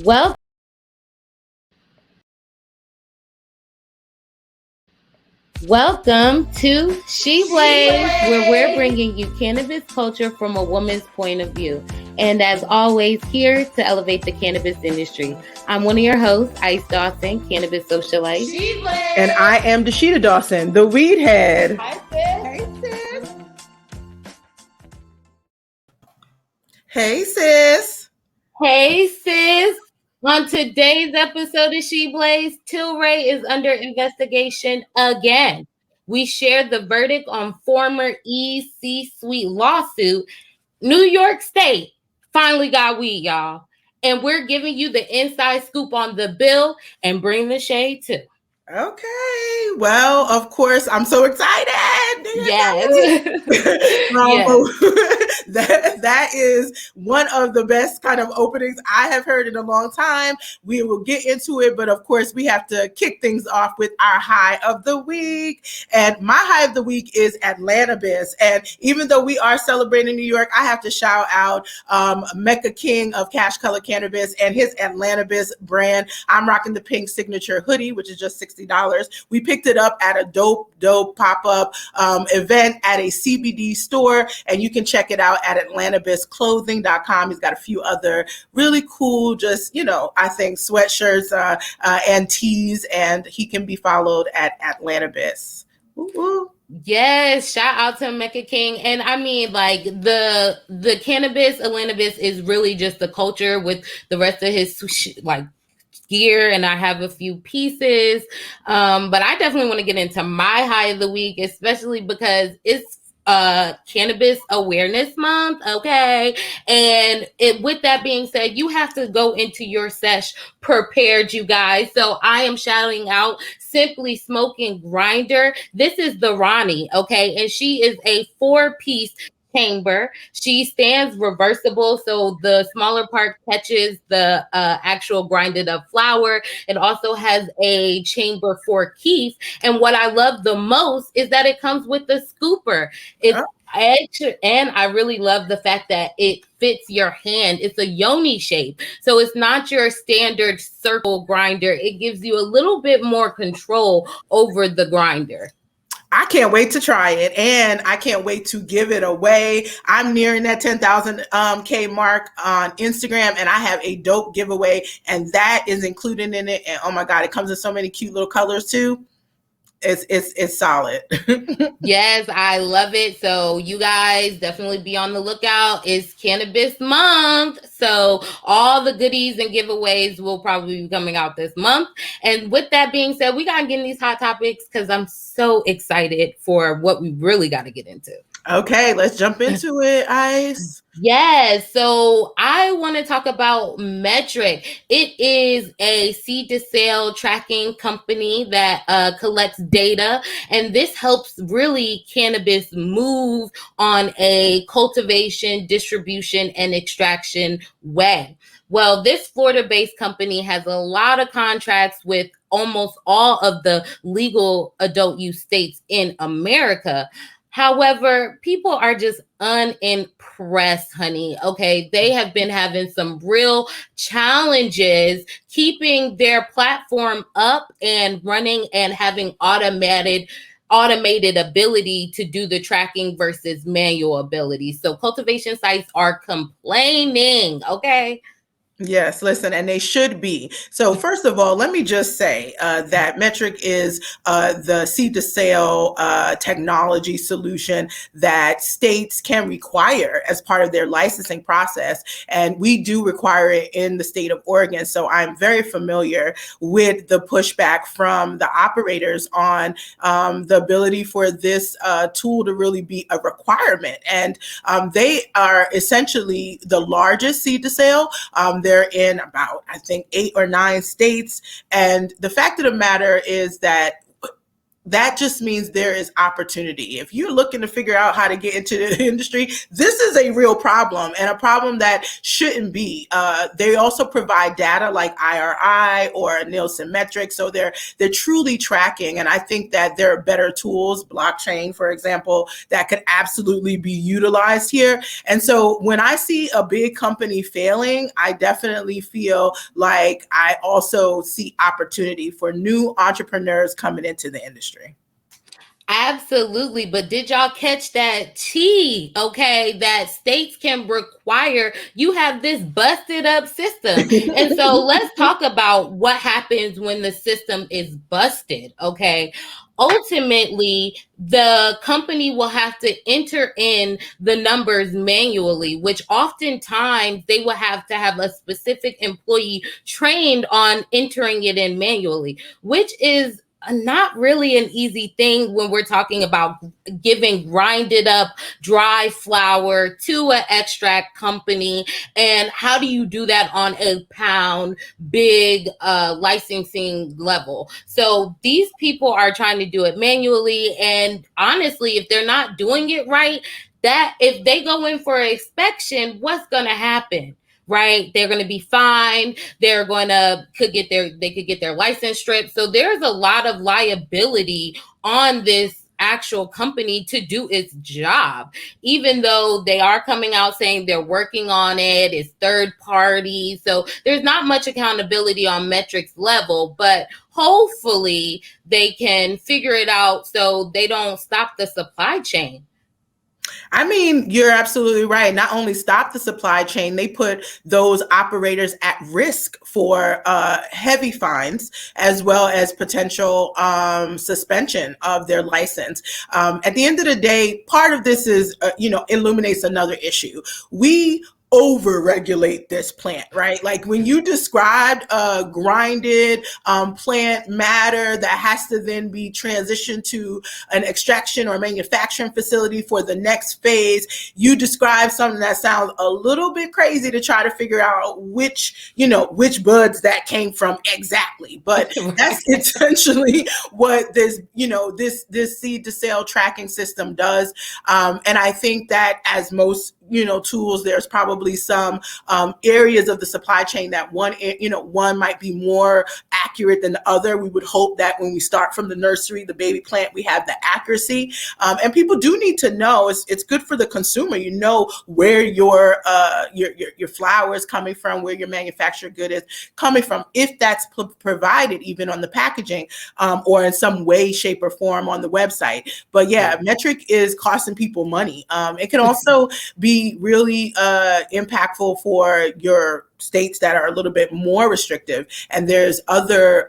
Well, welcome to She Blaze, where we're bringing you cannabis culture from a woman's point of view. And as always, here to elevate the cannabis industry. I'm one of your hosts, Ice Dawson, cannabis socialite. And I am Dashita Dawson, the weed head. Hi, sis. Hey, sis. Hey, sis. On today's episode of She Blaze, Tilray is under investigation again. We shared the verdict on former Eaze C-suite lawsuit. New York State finally got weed, y'all. And we're giving you the inside scoop on the bill and bring the shade too. Okay. Well, of course, I'm so excited. Yes. That is one of the best kind of openings I have heard in a long time. We will get into it, but of course, we have to kick things off with our high of the week. And my high of the week is Atlantabis. And even though we are celebrating New York, I have to shout out Mecca King of Cash Color Cannabis and his Atlantabis brand. I'm rocking the pink signature hoodie, which is just $60. We picked it up at a dope pop-up event at a CBD store, and you can check it out at atlantabisclothing.com. He's got a few other really cool, just, I think sweatshirts and tees, and he can be followed at Atlantabis. Woo-woo. Yes, shout out to Mecca King. And I mean, like the cannabis, Atlantabis is really just the culture with the rest of his gear, and I have a few pieces, but I definitely want to get into my high of the week, especially because it's Cannabis Awareness Month, okay? And with that being said, you have to go into your sesh prepared, you guys. So I am shouting out Simply Smokin Grinder. This is the RONI, okay? And she is a 4-piece chamber. She stands reversible, so the smaller part catches the actual grinded up flower. It also has a chamber for keef, and what I love the most is that it comes with the scooper. It's extra, and I really love the fact that it fits your hand. It's a yoni shape, so it's not your standard circle grinder. It gives you a little bit more control over the grinder. I can't wait to try it, and I can't wait to give it away. I'm nearing that 10,000 K mark on Instagram, and I have a dope giveaway, and that is included in it. And oh my God, it comes in so many cute little colors too. It's solid. Yes, I love it. So you guys definitely be on the lookout. It's Cannabis Month, so all the goodies and giveaways will probably be coming out this month. And with that being said, we gotta get in these hot topics because I'm so excited for what we really got to get into. Okay, let's jump into it, Ice. Yes, so I want to talk about Metric. It is a seed to sale tracking company that collects data, and this helps really cannabis move on a cultivation, distribution, and extraction way. Well, this Florida-based company has a lot of contracts with almost all of the legal adult use states in America. However, people are just unimpressed, honey. Okay, they have been having some real challenges keeping their platform up and running and having automated ability to do the tracking versus manual ability. So cultivation sites are complaining, okay? Yes, listen, and they should be. So first of all, let me just say that Metric is the seed to sale technology solution that states can require as part of their licensing process. And we do require it in the state of Oregon. So I'm very familiar with the pushback from the operators on the ability for this tool to really be a requirement. And they are essentially the largest seed to sale. They're in about, I think, 8 or 9 states. And the fact of the matter is that that just means there is opportunity. If you're looking to figure out how to get into the industry, this is a real problem, and a problem that shouldn't be. They also provide data like IRI or Nielsen metrics, so they're truly tracking. And I think that there are better tools, blockchain, for example, that could absolutely be utilized here. And so when I see a big company failing, I definitely feel like I also see opportunity for new entrepreneurs coming into the industry. Absolutely. But did y'all catch that tea? Okay, that states can require you have this busted up system. And so let's talk about what happens when the system is busted. Okay. Ultimately, the company will have to enter in the numbers manually, which oftentimes they will have to have a specific employee trained on entering it in manually, which is not really an easy thing when we're talking about giving grinded up dry flower to an extract company. And how do you do that on a pound big licensing level? So these people are trying to do it manually. And honestly, if they're not doing it right, that if they go in for an inspection, what's going to happen? Right? They're going to be fined. They're going to could get their license stripped. So there's a lot of liability on this actual company to do its job, even though they are coming out saying they're working on it. It's third party. So there's not much accountability on metrics level, but hopefully they can figure it out so they don't stop the supply chain. I mean, you're absolutely right. Not only stop the supply chain, they put those operators at risk for heavy fines, as well as potential suspension of their license. At the end of the day, part of this is, illuminates another issue. We over-regulate this plant, right? Like when you described grinded plant matter that has to then be transitioned to an extraction or manufacturing facility for the next phase, you described something that sounds a little bit crazy to try to figure out which buds that came from exactly. But that's essentially what this seed to sale tracking system does. And I think that as most tools, there's probably some areas of the supply chain that one might be more accurate than the other. We would hope that when we start from the nursery, the baby plant, we have the accuracy. And people do need to know, it's good for the consumer, where your flower is coming from, where your manufactured good is coming from, if that's provided even on the packaging or in some way, shape, or form on the website. But yeah, metric is costing people money. It can also be really impactful for your states that are a little bit more restrictive, and there's other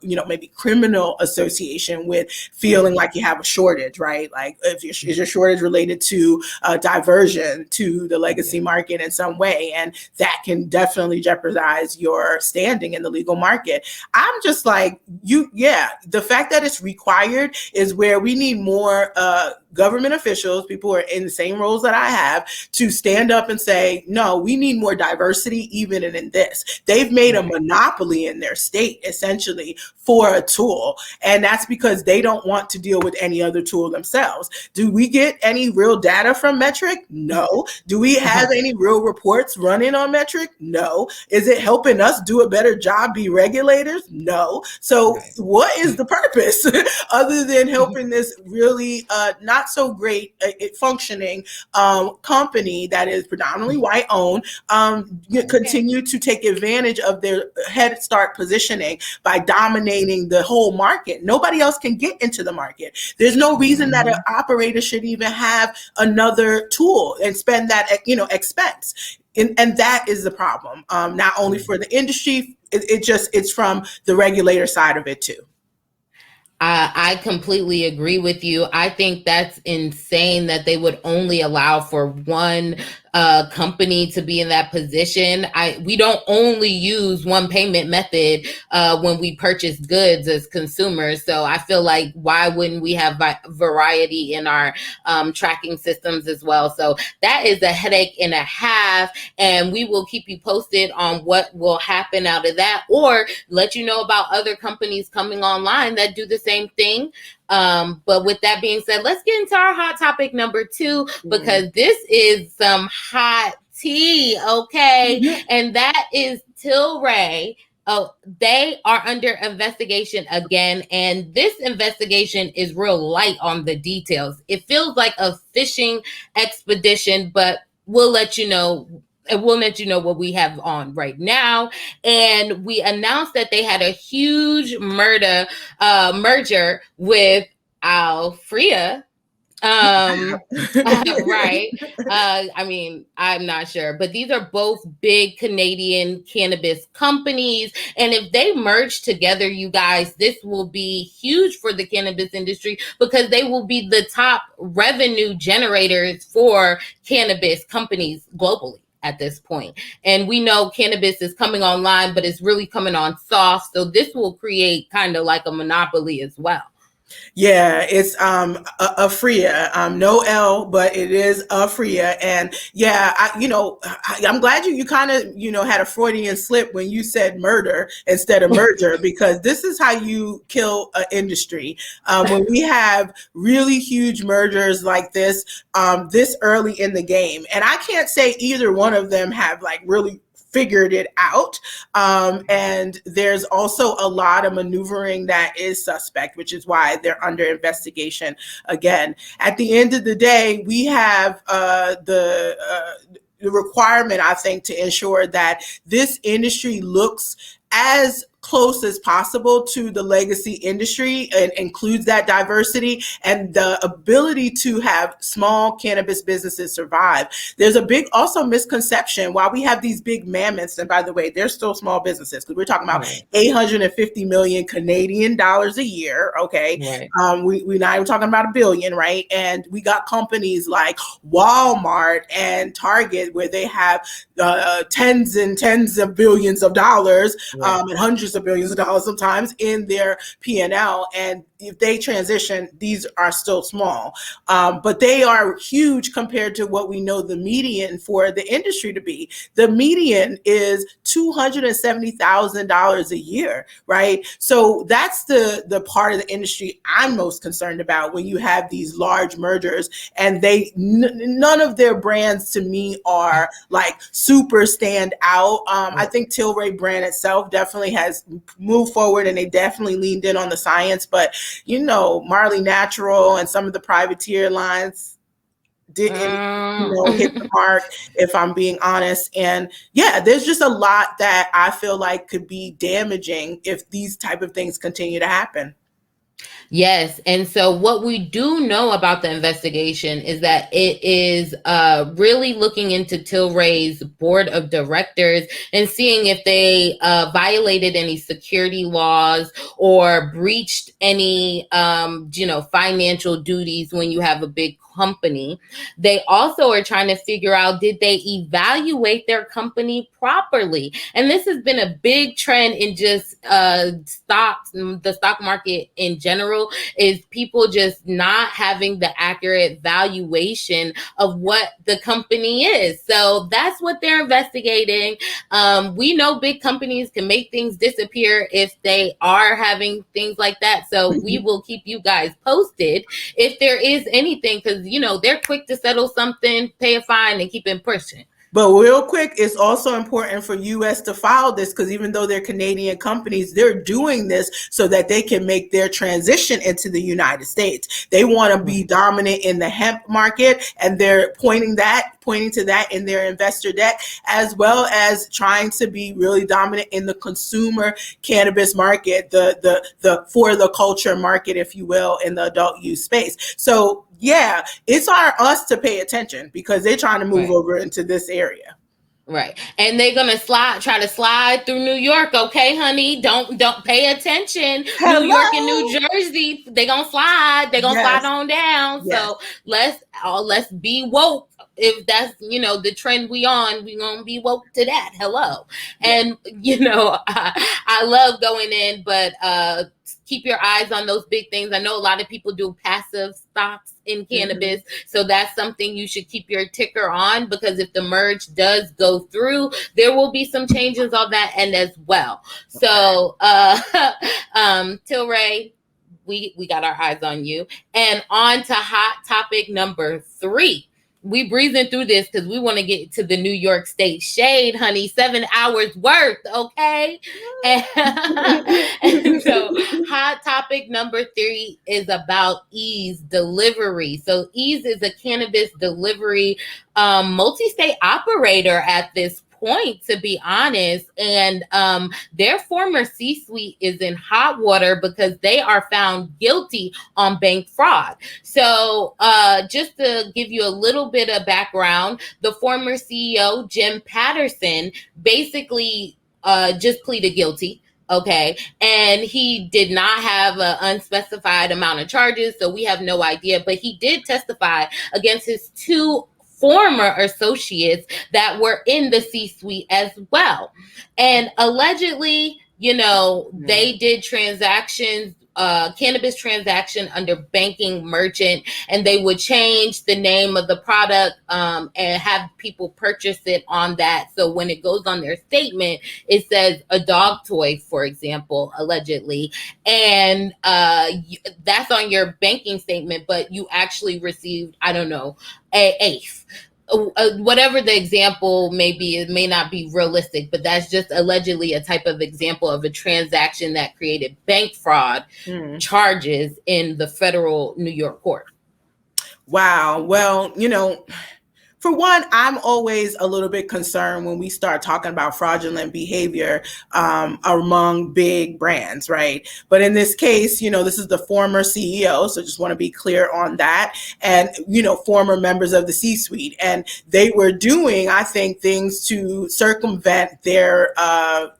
maybe criminal association with feeling like you have a shortage, right? Like is your shortage related to diversion to the legacy market in some way, and that can definitely jeopardize your standing in the legal market. I'm just like the fact that it's required is where we need more government officials, people who are in the same roles that I have, to stand up and say, no, we need more diversity even in this. They've made a monopoly in their state, essentially, for a tool. And that's because they don't want to deal with any other tool themselves. Do we get any real data from Metric? No. Do we have any real reports running on Metric? No. Is it helping us do a better job, be regulators? No. So what is the purpose other than helping this really not so great functioning company that is predominantly white owned continue to take advantage of their head start positioning by dominating the whole market? Nobody else can get into the market. There's no reason that an operator should even have another tool and spend that expense. And that is the problem. Not only for the industry, it's from the regulator side of it too. I completely agree with you. I think that's insane that they would only allow for one company to be in that position. We don't only use one payment method when we purchase goods as consumers. So I feel like why wouldn't we have variety in our tracking systems as well? So that is a headache and a half, and we will keep you posted on what will happen out of that, or let you know about other companies coming online that do the same thing. But with that being said, let's get into our hot topic number 2, because this is some hot tea, okay? And that is Tilray. Oh, they are under investigation again, and this investigation is real light on the details. It feels like a fishing expedition, but we'll let you know. And we'll let you know what we have on right now. And we announced that they had a huge merger with Alfria. Right. I mean, I'm not sure, but these are both big Canadian cannabis companies. And if they merge together, you guys, this will be huge for the cannabis industry, because they will be the top revenue generators for cannabis companies globally at this point. And we know cannabis is coming online, but it's really coming on soft. So this will create kind of like a monopoly as well. Yeah, it's Afria, no L, but it is Afria. And yeah, I'm glad you kind of, had a Freudian slip when you said murder instead of merger, because this is how you kill an industry. When we have really huge mergers like this early in the game. And I can't say either one of them have like really figured it out. And there's also a lot of maneuvering that is suspect, which is why they're under investigation again. At the end of the day, we have the requirement, I think, to ensure that this industry looks as close as possible to the legacy industry and includes that diversity and the ability to have small cannabis businesses survive. There's a big also misconception while we have these big mammoths, and by the way, they're still small businesses, because we're talking about 850 million Canadian dollars a year. Okay. Right. We're not even talking about $1 billion, right? And we got companies like Walmart and Target where they have tens and tens of billions of dollars, and hundreds of billions of dollars sometimes in their P&L. And if they transition, these are still small, but they are huge compared to what we know the median for the industry to be. The median is $270,000 a year, right? So that's the part of the industry I'm most concerned about when you have these large mergers, and none of their brands to me are like super stand out. I think Tilray brand itself definitely has moved forward, and they definitely leaned in on the science, but Marley Natural and some of the privateer lines didn't hit the mark, if I'm being honest. And yeah, there's just a lot that I feel like could be damaging if these type of things continue to happen. Yes. And so what we do know about the investigation is that it is really looking into Tilray's board of directors and seeing if they violated any security laws or breached any, financial duties when you have a big company. They also are trying to figure out, did they evaluate their company properly? And this has been a big trend in just stocks, the stock market in general, is people just not having the accurate valuation of what the company is. So that's what they're investigating. We know big companies can make things disappear if they are having things like that. So we will keep you guys posted if there is anything, because they're quick to settle something, pay a fine, and keep it pushing. But real quick, it's also important for U.S. to file this, because even though they're Canadian companies, they're doing this so that they can make their transition into the United States. They want to be dominant in the hemp market, and they're pointing to that in their investor deck, as well as trying to be really dominant in the consumer cannabis market, the for the culture market, if you will, in the adult use space. So yeah, it's us to pay attention, because they're trying to move over into this area. Right. And they're going to try to slide through New York. Okay, honey, don't pay attention. Hello? New York and New Jersey, they're going to slide. They're going to slide on down. Yes. So let's be woke. If that's, the trend we going to be woke to that. Hello. And, I love going in, but keep your eyes on those big things. I know a lot of people do passive stocks in cannabis. So that's something you should keep your ticker on, because if the merge does go through, there will be some changes on that end as well. So Tilray, we got our eyes on you. And on to hot topic number 3. We breezing through this because we want to get to the New York State shade, honey. 7 hours worth, okay? And so hot topic number 3 is about Eaze delivery. So Eaze is a cannabis delivery multi-state operator at this point, to be honest, and their former C-suite is in hot water because they are found guilty on bank fraud. So just to give you a little bit of background, the former CEO, Jim Patterson, basically just pleaded guilty. Okay. And he did not have an unspecified amount of charges, so we have no idea, but he did testify against his 2 former associates that were in the C-suite as well. And allegedly, they did transactions, cannabis transaction under banking merchant, and they would change the name of the product and have people purchase it on that. So when it goes on their statement, it says a dog toy, for example, allegedly. And that's on your banking statement, but you actually received, I don't know, an eighth. Whatever the example may be, it may not be realistic, but that's just allegedly a type of example of a transaction that created bank fraud charges in the federal New York court. Wow. Well, for one, I'm always a little bit concerned when we start talking about fraudulent behavior among big brands, right? But in this case, this is the former CEO, so just want to be clear on that, and, former members of the C-suite. And they were doing, I think, things to circumvent their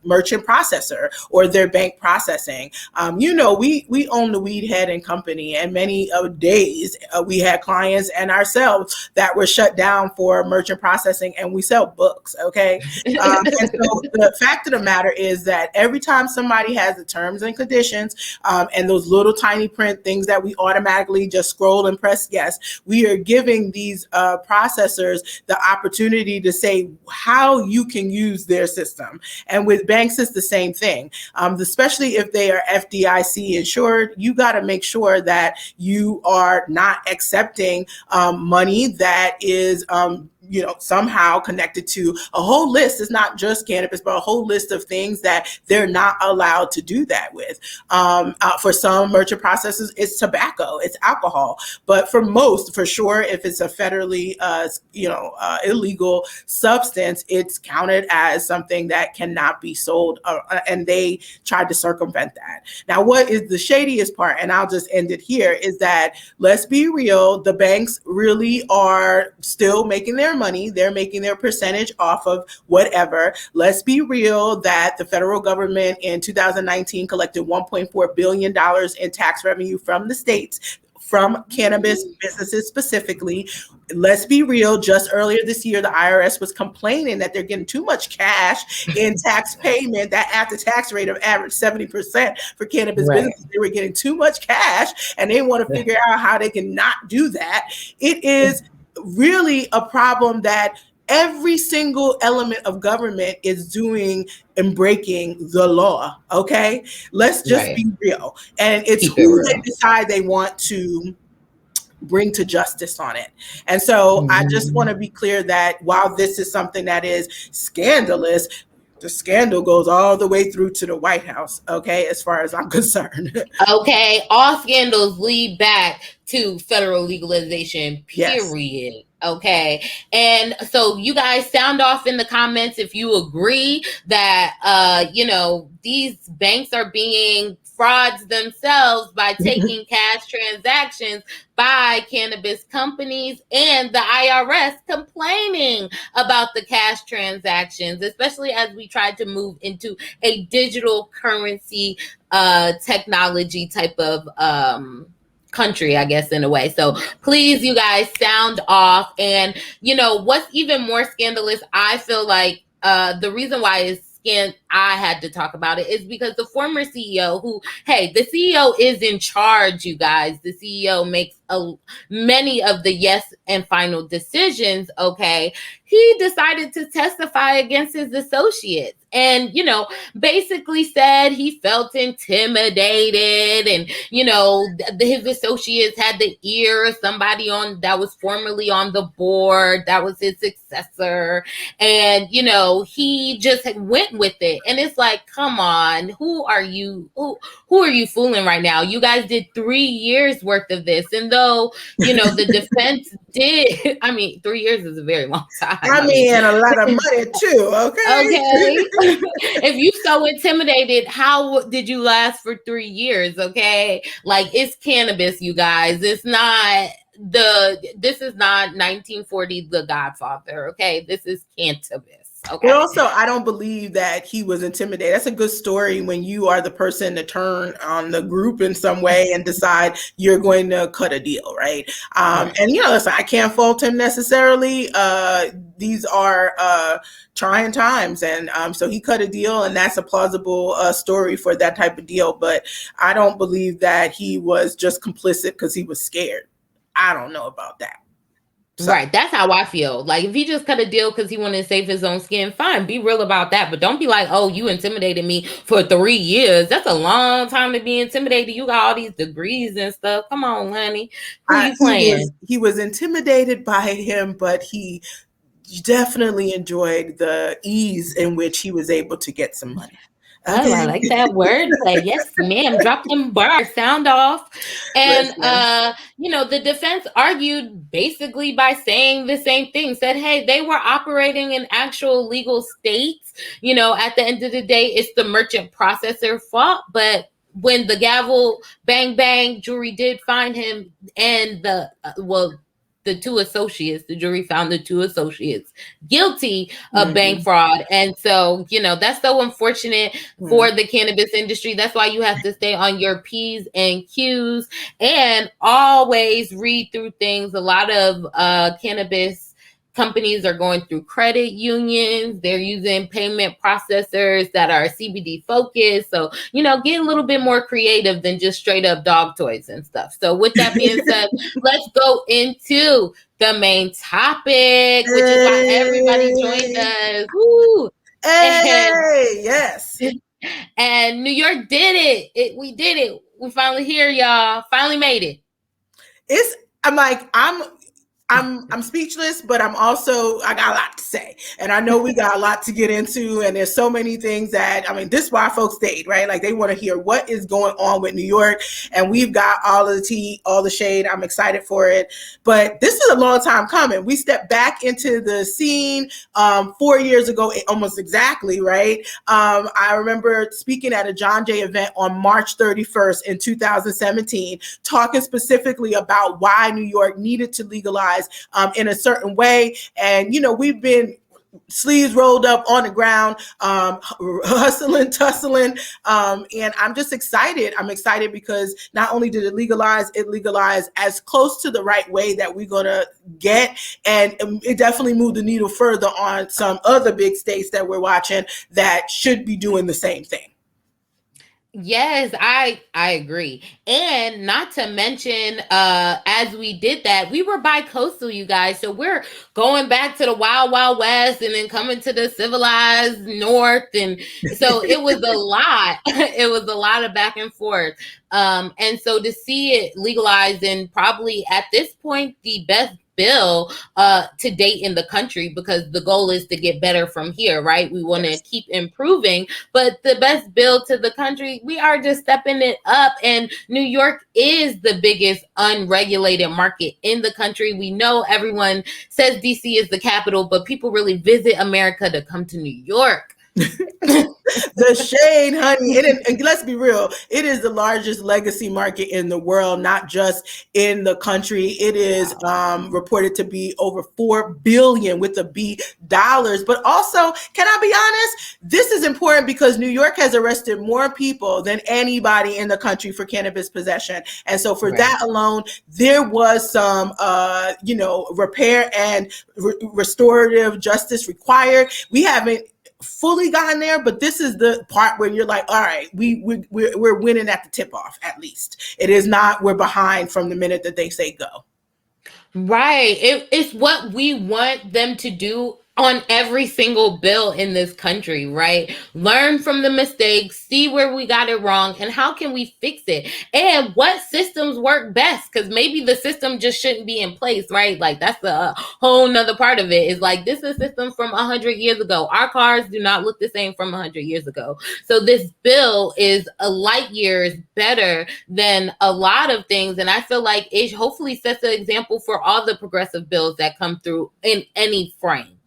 merchant processor or their bank processing. We own the Weed Head and Company, and many days we had clients and ourselves that were shut down for merchant processing, and we sell books, okay? And so the fact of the matter is that every time somebody has the terms and conditions and those little tiny print things that we automatically just scroll and press yes, we are giving these processors the opportunity to say how you can use their system. And with banks, it's the same thing. Especially if they are FDIC insured, you got to make sure that you are not accepting money that is somehow connected to a whole list. It's not just cannabis, but a whole list of things that they're not allowed to do that with. For some merchant processors, it's tobacco, it's alcohol. But for most, for sure, if it's a federally, illegal substance, it's counted as something that cannot be sold. And they tried to circumvent that. Now, what is the shadiest part, and I'll just end it here, is that, let's be real, the banks really are still making their money. They're making their percentage off of whatever. Let's be real that the federal government in 2019 collected $1.4 billion in tax revenue from the states, from cannabis businesses specifically. Let's be real, just earlier this year, the IRS was complaining that they're getting too much cash in tax payment, that after tax rate of average 70% for cannabis businesses. They were getting too much cash, and they want to figure out how they can not do that. It is really a problem that every single element of government is doing and breaking the law. Okay, let's just be real. And it's who they decide they want to bring to justice on it. And so I just want to be clear that while this is something that is scandalous, the scandal goes all the way through to the White House, okay, as far as I'm concerned. Okay, all scandals lead back to federal legalization, period. Yes. Okay, and so you guys sound off in the comments if you agree that, these banks are being frauds themselves by taking cash transactions by cannabis companies, and the IRS complaining about the cash transactions, especially as we try to move into a digital currency technology type of country, I guess, in a way. So please, you guys, sound off. And what's even more scandalous, I feel like the reason why it's I had to talk about it is because the former CEO, who, hey, the CEO is in charge, you guys. The CEO makes many of the yes and final decisions, okay, he decided to testify against his associates. And, you know, basically said he felt intimidated, and, you know, his associates had the ear of somebody on that was formerly on the board, that was his successor. And, you know, he just went with it. And it's like, come on, who are you? Who are you fooling right now? You guys did 3 years worth of this. And though, you know, the defense did, I mean, 3 years is a very long time. I mean, a lot of money too, okay? Okay. If you so intimidated, how did you last for 3 years? Okay. Like, it's cannabis, you guys. This is not 1940 The Godfather. Okay. This is cannabis. Okay. But also, I don't believe that he was intimidated. That's a good story when you are the person to turn on the group in some way and decide you're going to cut a deal, right? And, you know, listen, I can't fault him necessarily. These are trying times. And so he cut a deal, and that's a plausible story for that type of deal. But I don't believe that he was just complicit because he was scared. I don't know about that. So. Right. That's how I feel. Like, if he just cut a deal because he wanted to save his own skin, fine, be real about that. But don't be like, oh, you intimidated me for 3 years. That's a long time to be intimidated. You got all these degrees and stuff. Come on, honey. Who you playing? He was intimidated by him, but he definitely enjoyed the ease in which he was able to get some money. Oh, I like that wordplay. Yes, ma'am. Drop them bars, sound off. And, you know, the defense argued basically by saying the same thing, said, hey, they were operating in actual legal states. You know, at the end of the day, it's the merchant processor fault. But when the gavel, bang, bang, jury did find him, and the two associates, the jury found the two associates guilty of bank fraud. And so, you know, that's so unfortunate for the cannabis industry. That's why you have to stay on your P's and Q's and always read through things. A lot of cannabis companies are going through credit unions. They're using payment processors that are CBD focused. So, you know, get a little bit more creative than just straight up dog toys and stuff. So with that being said, let's go into the main topic, which is why everybody joined us. Woo! Yes. And New York did it. We did it. We finally here, y'all. Finally made it. I'm speechless, but I got a lot to say. And I know we got a lot to get into, and there's so many things that, I mean, this is why folks stayed, right? Like, they want to hear what is going on with New York, and we've got all of the tea, all the shade. I'm excited for it. But this is a long time coming. We stepped back into the scene 4 years ago, almost exactly, right? I remember speaking at a John Jay event on March 31st in 2017, talking specifically about why New York needed to legalize in a certain way. And, you know, we've been sleeves rolled up on the ground, hustling, tussling. And I'm just excited. I'm excited because not only did it legalize as close to the right way that we're going to get. And it definitely moved the needle further on some other big states that we're watching that should be doing the same thing. Yes, I agree. And not to mention, as we did that, we were bi-coastal, you guys. So we're going back to the wild, wild west and then coming to the civilized north. And so it was a lot. It was a lot of back and forth. And so to see it legalized in probably at this point, the best bill to date in the country, because the goal is to get better from here, right? We want to keep improving, but the best bill to the country, we are just stepping it up. And New York is the biggest unregulated market in the country. We know everyone says DC is the capital, but people really visit America to come to New York. The shade, honey. And let's be real, it is the largest legacy market in the world, not just in the country. It is reported to be over $4 billion with a B dollars. But also, can I be honest? This is important because New York has arrested more people than anybody in the country for cannabis possession. And so for that alone, there was some, repair and restorative justice required. We haven't fully gotten there, but this is the part where you're like, all right, we're winning at the tip off. At least it is not we're behind from the minute that they say go. Right. It's what we want them to do on every single bill in this country, right? Learn from the mistakes, see where we got it wrong, and how can we fix it? And what systems work best? Because maybe the system just shouldn't be in place, right? Like, that's a whole nother part of it. Is like, this is a system from 100 years ago. Our cars do not look the same from 100 years ago. So this bill is a light years better than a lot of things. And I feel like it hopefully sets an example for all the progressive bills that come through in any frame.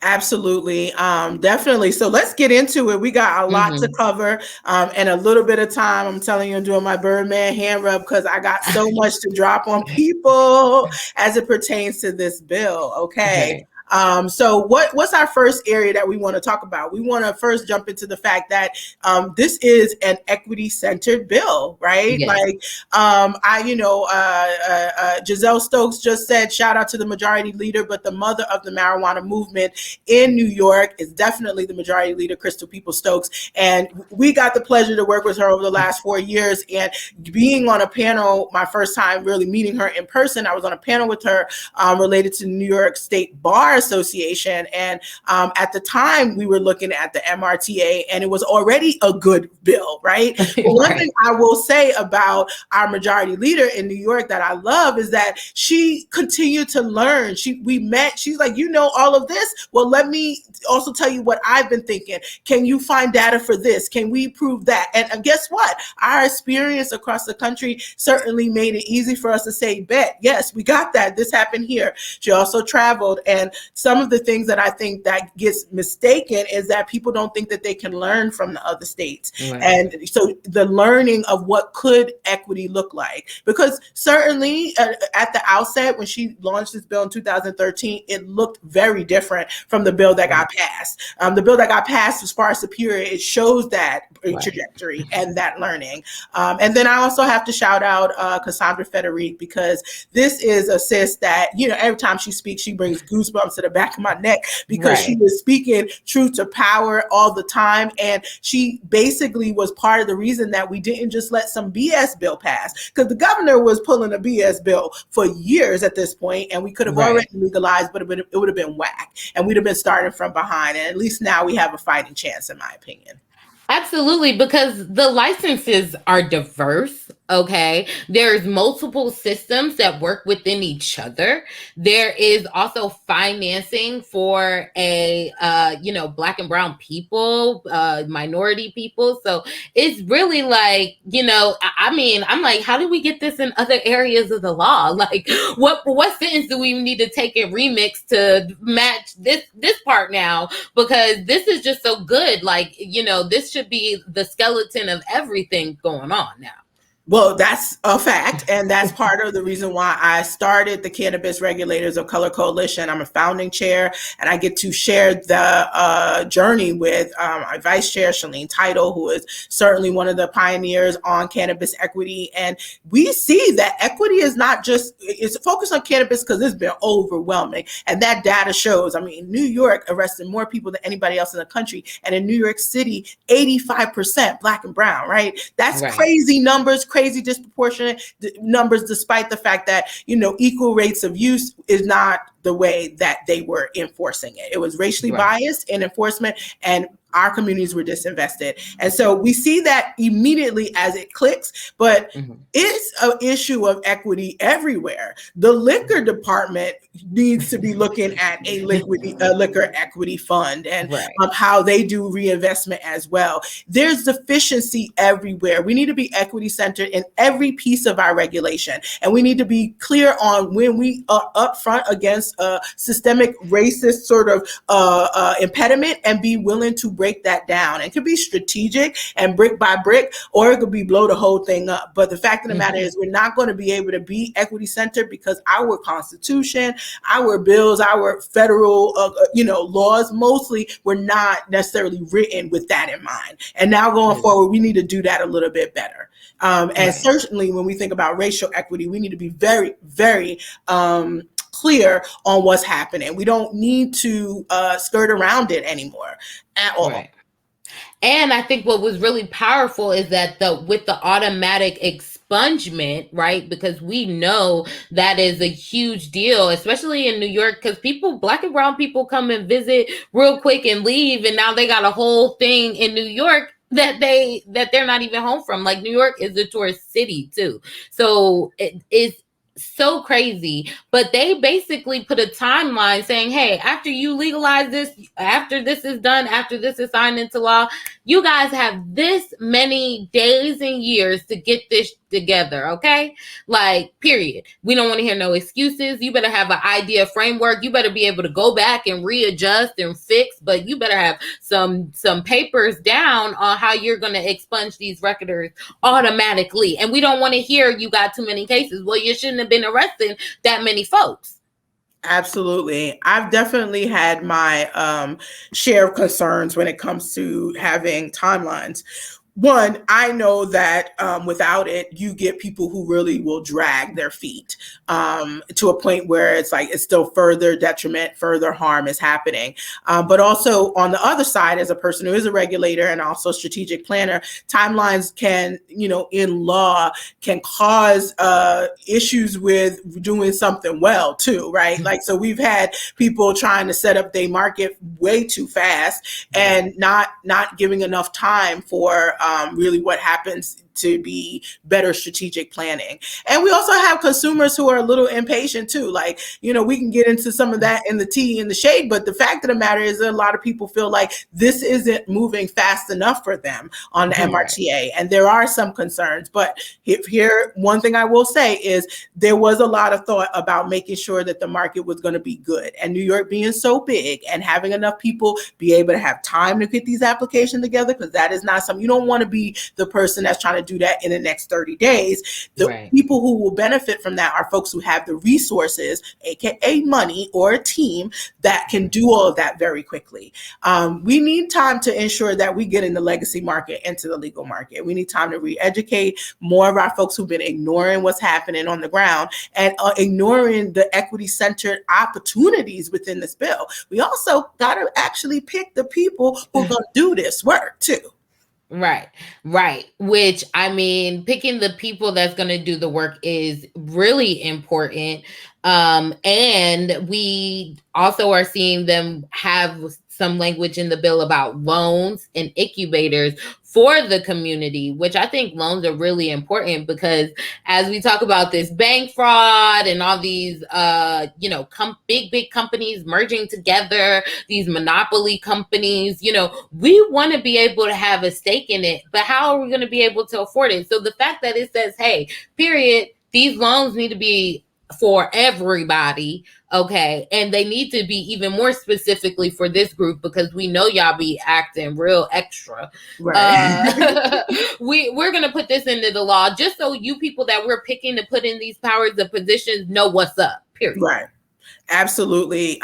Absolutely. Definitely. So let's get into it. We got a lot to cover and a little bit of time. I'm telling you, I'm doing my Birdman hand rub because I got so much to drop on people as it pertains to this bill. Okay. So what's our first area that we want to talk about? We want to first jump into the fact that this is an equity-centered bill, right? Yes. Like Giselle Stokes just said, shout out to the majority leader, but the mother of the marijuana movement in New York is definitely the majority leader, Crystal Peoples Stokes. And we got the pleasure to work with her over the last 4 years, and being on a panel, my first time really meeting her in person, I was on a panel with her related to New York State Bar Association, and at the time we were looking at the MRTA, and it was already a good bill, right? But one thing I will say about our majority leader in New York that I love is that she continued to learn. We met, she's like, you know all of this? Well, let me also tell you what I've been thinking. Can you find data for this? Can we prove that? And guess what? Our experience across the country certainly made it easy for us to say, bet, yes, we got that. This happened here. She also traveled, and some of the things that I think that gets mistaken is that people don't think that they can learn from the other states. Right. And so the learning of what could equity look like, because certainly at the outset, when she launched this bill in 2013, it looked very different from the bill that got passed. The bill that got passed was far superior. It shows that trajectory and that learning. And then I also have to shout out Cassandra Federic, because this is a sis that, every time she speaks, she brings goosebumps to the back of my neck, because she was speaking truth to power all the time. And she basically was part of the reason that we didn't just let some BS bill pass, because the governor was pulling a BS bill for years at this point, and we could have already legalized, but it would have been whack, and we'd have been starting from behind. And at least now we have a fighting chance, in my opinion. Absolutely, because the licenses are diverse. Okay, there's multiple systems that work within each other. There is also financing for Black and brown people, minority people. So it's really like, I'm like, how do we get this in other areas of the law? Like, what sentence do we need to take and remix to match this part now? Because this is just so good. Like, this should be the skeleton of everything going on now. Well, that's a fact, and that's part of the reason why I started the Cannabis Regulators of Color Coalition. I'm a founding chair, and I get to share the journey with our vice chair, Shalene Title, who is certainly one of the pioneers on cannabis equity. And we see that equity is not just, it's focused on cannabis because it's been overwhelming, and that data shows. I mean, New York arrested more people than anybody else in the country, and in New York City, 85% Black and brown, right? That's crazy numbers. Crazy disproportionate numbers, despite the fact that, equal rates of use is not the way that they were enforcing it. It was racially biased in enforcement, and our communities were disinvested. And so we see that immediately as it clicks, but it's an issue of equity everywhere. The liquor department needs to be looking at a liquor equity fund and how they do reinvestment as well. There's deficiency everywhere. We need to be equity centered in every piece of our regulation. And we need to be clear on when we are upfront against a systemic racist sort of impediment, and be willing to break that down. It could be strategic and brick by brick, or it could be blow the whole thing up. But the fact of the matter is, we're not going to be able to be equity centered because our Constitution, our bills, our federal laws mostly were not necessarily written with that in mind. And now going forward, we need to do that a little bit better. And certainly when we think about racial equity, we need to be very, very clear on what's happening. We don't need to skirt around it anymore at all. Right. And I think what was really powerful is that with the automatic expungement, right? Because we know that is a huge deal, especially in New York, because Black and brown people come and visit real quick and leave, and now they got a whole thing in New York that they're not even home from. Like, New York is a tourist city too, so it's so crazy. But they basically put a timeline saying, hey, after you legalize this, after this is done, after this is signed into law, you guys have this many days and years to get this together, okay? Like, period. We don't want to hear no excuses. You better have an idea framework. You better be able to go back and readjust and fix, but you better have some papers down on how you're going to expunge these records automatically. And we don't want to hear you got too many cases. Well, you shouldn't have been arresting that many folks. Absolutely. I've definitely had my share of concerns when it comes to having timelines. One, I know that without it, you get people who really will drag their feet to a point where it's like it's still further detriment, further harm is happening. But also on the other side, as a person who is a regulator and also strategic planner, timelines can, in law, can cause issues with doing something well too, right? Like, so we've had people trying to set up their market way too fast and not giving enough time for really what happens to be better strategic planning. And we also have consumers who are a little impatient too. Like, we can get into some of that in the tea and the shade, but the fact of the matter is that a lot of people feel like this isn't moving fast enough for them on the MRTA. And there are some concerns, but here, one thing I will say is there was a lot of thought about making sure that the market was going to be good. And New York being so big and having enough people be able to have time to get these applications together, because that is not something, you don't want to be the person that's trying to do that in the next 30 days. The people who will benefit from that are folks who have the resources, aka money, or a team that can do all of that very quickly. We need time to ensure that we get in the legacy market into the legal market. We need time to re-educate more of our folks who've been ignoring what's happening on the ground and ignoring the equity-centered opportunities within this bill. We also got to actually pick the people who are going to do this work too. Right. Which, I mean, picking the people that's going to do the work is really important. And we also are seeing them have some language in the bill about loans and incubators for the community, which I think loans are really important because as we talk about this bank fraud and all these, big companies merging together, these monopoly companies, we want to be able to have a stake in it, but how are we going to be able to afford it? So the fact that it says, hey, period, these loans need to be for everybody, okay, and they need to be even more specifically for this group because we know y'all be acting real extra. Right. We're gonna put this into the law just so you people that we're picking to put in these powers of positions know what's up. Period. Right. Absolutely.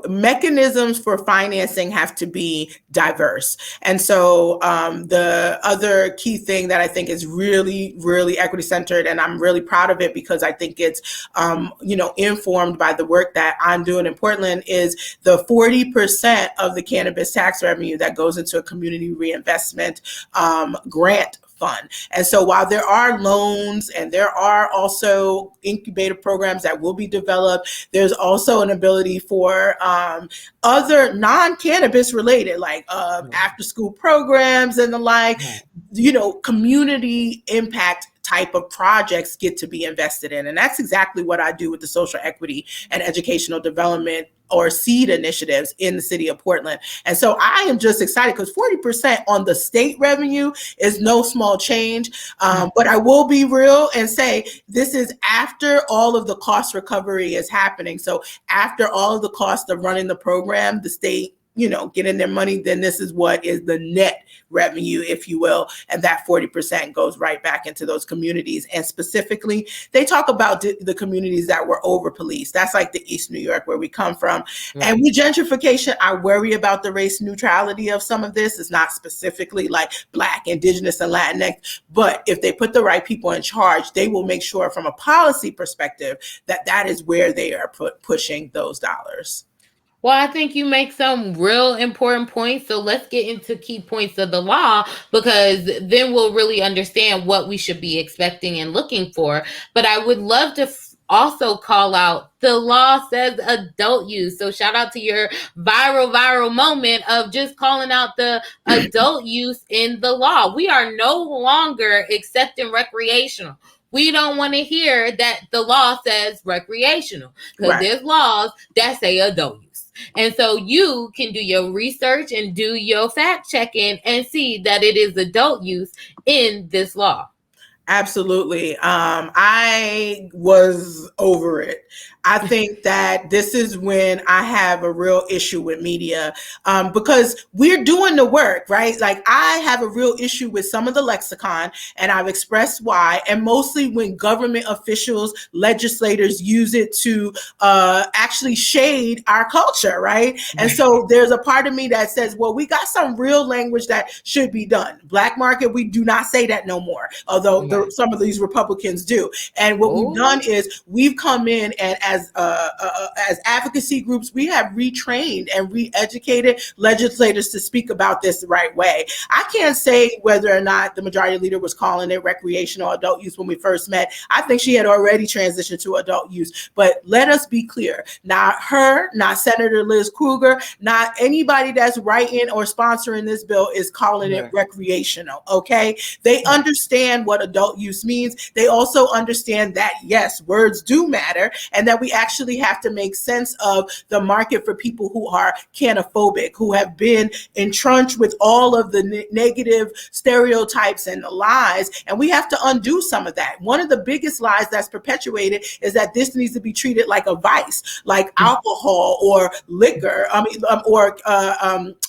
Mechanisms for financing have to be diverse. And so the other key thing that I think is really, really equity centered, and I'm really proud of it because I think it's, informed by the work that I'm doing in Portland, is the 40% of the cannabis tax revenue that goes into a community reinvestment grant fund. And so while there are loans and there are also incubator programs that will be developed, there's also an ability for other non-cannabis related, like after school programs and the like, community impact type of projects get to be invested in. And that's exactly what I do with the social equity and educational development or seed initiatives in the city of Portland. And so I am just excited because 40% on the state revenue is no small change. But I will be real and say this is after all of the cost recovery is happening. So after all of the cost of running the program, the state getting their money, then this is what is the net revenue, if you will. And that 40% goes right back into those communities. And specifically, they talk about the communities that were over policed. That's like the East New York, where we come from. Right. And with gentrification, I worry about the race neutrality of some of this. It's not specifically like Black, Indigenous, and Latinx, but if they put the right people in charge, they will make sure from a policy perspective that is where they are pushing those dollars. Well, I think you make some real important points. So let's get into key points of the law, because then we'll really understand what we should be expecting and looking for. But I would love to also call out the law says adult use. So shout out to your viral moment of just calling out the adult use in the law. We are no longer accepting recreational. We don't want to hear that the law says recreational, because there's laws that say adult use. And so you can do your research and do your fact checking and see that it is adult use in this law. Absolutely. I was over it. I think that this is when I have a real issue with media, because we're doing the work, right? Like, I have a real issue with some of the lexicon, and I've expressed why, and mostly when government officials, legislators use it to actually shade our culture, right? And so there's a part of me that says, well, we got some real language that should be done. Black market, we do not say that no more, although some of these Republicans do. And what we've done is we've come in, and as advocacy groups, we have retrained and re-educated legislators to speak about this the right way. I can't say whether or not the majority leader was calling it recreational adult use when we first met. I think she had already transitioned to adult use. But let us be clear, not her, not Senator Liz Krueger, not anybody that's writing or sponsoring this bill is calling it recreational, okay? They understand what adult use means. They also understand that, yes, words do matter, and that we actually have to make sense of the market for people who are canophobic, who have been entrenched with all of the negative stereotypes and the lies, and we have to undo some of that. One of the biggest lies that's perpetuated is that this needs to be treated like a vice, like alcohol or liquor, or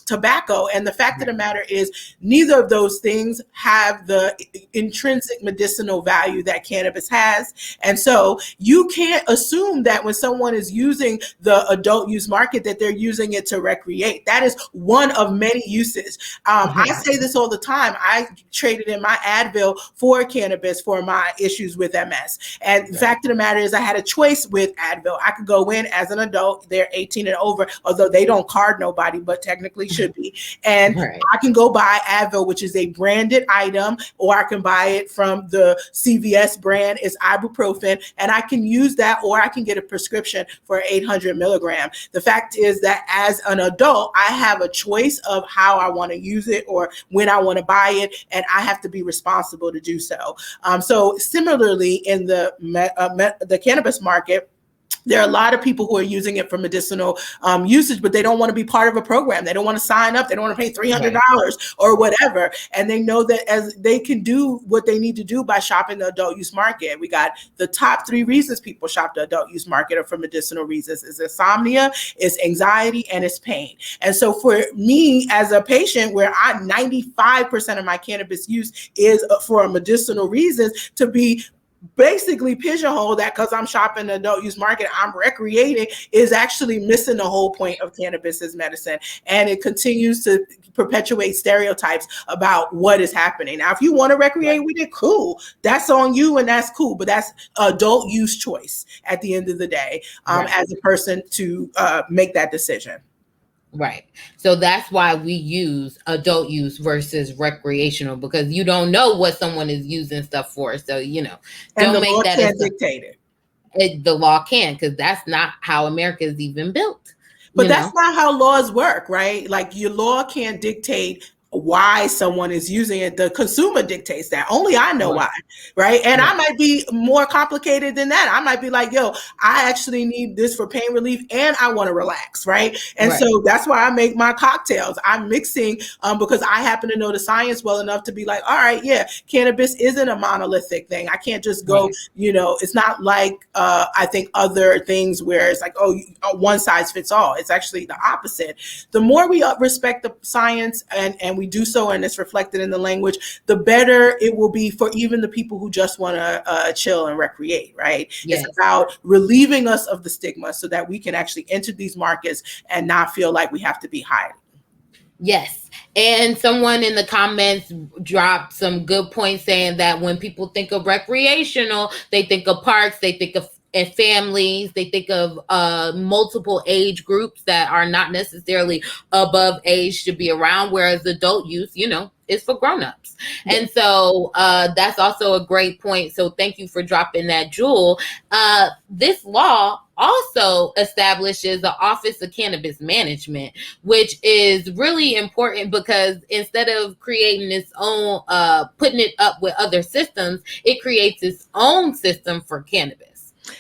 tobacco. And the fact of the matter is, neither of those things have the intrinsic medicinal value that cannabis has. And so you can't assume that when someone is using the adult use market that they're using it to recreate. That is one of many uses. I say this all the time. I traded in my Advil for cannabis for my issues with MS. And the fact of the matter is, I had a choice with Advil. I could go in as an adult, they're 18 and over, although they don't card nobody, but technically should be. And I can go buy Advil, which is a branded item, or I can buy it from the CVS brand. It's ibuprofen, and I can use that, or I can get a prescription for 800 milligram. The fact is that as an adult, I have a choice of how I want to use it or when I want to buy it, and I have to be responsible to do so. So similarly, in the cannabis market, there are a lot of people who are using it for medicinal usage, but they don't want to be part of a program. They don't want to sign up. They don't want to pay $300 or whatever. And they know that as they can do what they need to do by shopping the adult use market. We got the top 3 reasons people shop the adult use market are for medicinal reasons. It's insomnia, it's anxiety, and it's pain. And so for me as a patient, where 95% of my cannabis use is for medicinal reasons, to be basically pigeonhole that because I'm shopping the adult use market, I'm recreating, is actually missing the whole point of cannabis as medicine. And it continues to perpetuate stereotypes about what is happening. Now, if you want to recreate with it, cool. That's on you, and that's cool. But that's adult use choice at the end of the day, as a person to make that decision. Right. So that's why we use adult use versus recreational, because you don't know what someone is using stuff for. So, don't make that can't dictate it. The law can, because that's not how America is even built. But that's not how laws work, right? Like, your law can't dictate why someone is using it. The consumer dictates that. Only I know why, right? And I might be more complicated than that. I might be like, yo, I actually need this for pain relief and I want to relax, right? And so that's why I make my cocktails. I'm mixing because I happen to know the science well enough to be like, all right, yeah, cannabis isn't a monolithic thing. I can't just go, it's not like I think other things where it's like, one size fits all. It's actually the opposite. The more we respect the science and we do so, and it's reflected in the language, the better it will be for even the people who just want to chill and recreate, right? Yes. It's about relieving us of the stigma so that we can actually enter these markets and not feel like we have to be hiding. Yes. And someone in the comments dropped some good points saying that when people think of recreational, they think of parks, they think of and families, they think of multiple age groups that are not necessarily above age to be around, whereas adult use, is for grown-ups. Yes. And so that's also a great point. So thank you for dropping that, Jewel. This law also establishes the Office of Cannabis Management, which is really important because instead of creating its own, putting it up with other systems, it creates its own system for cannabis.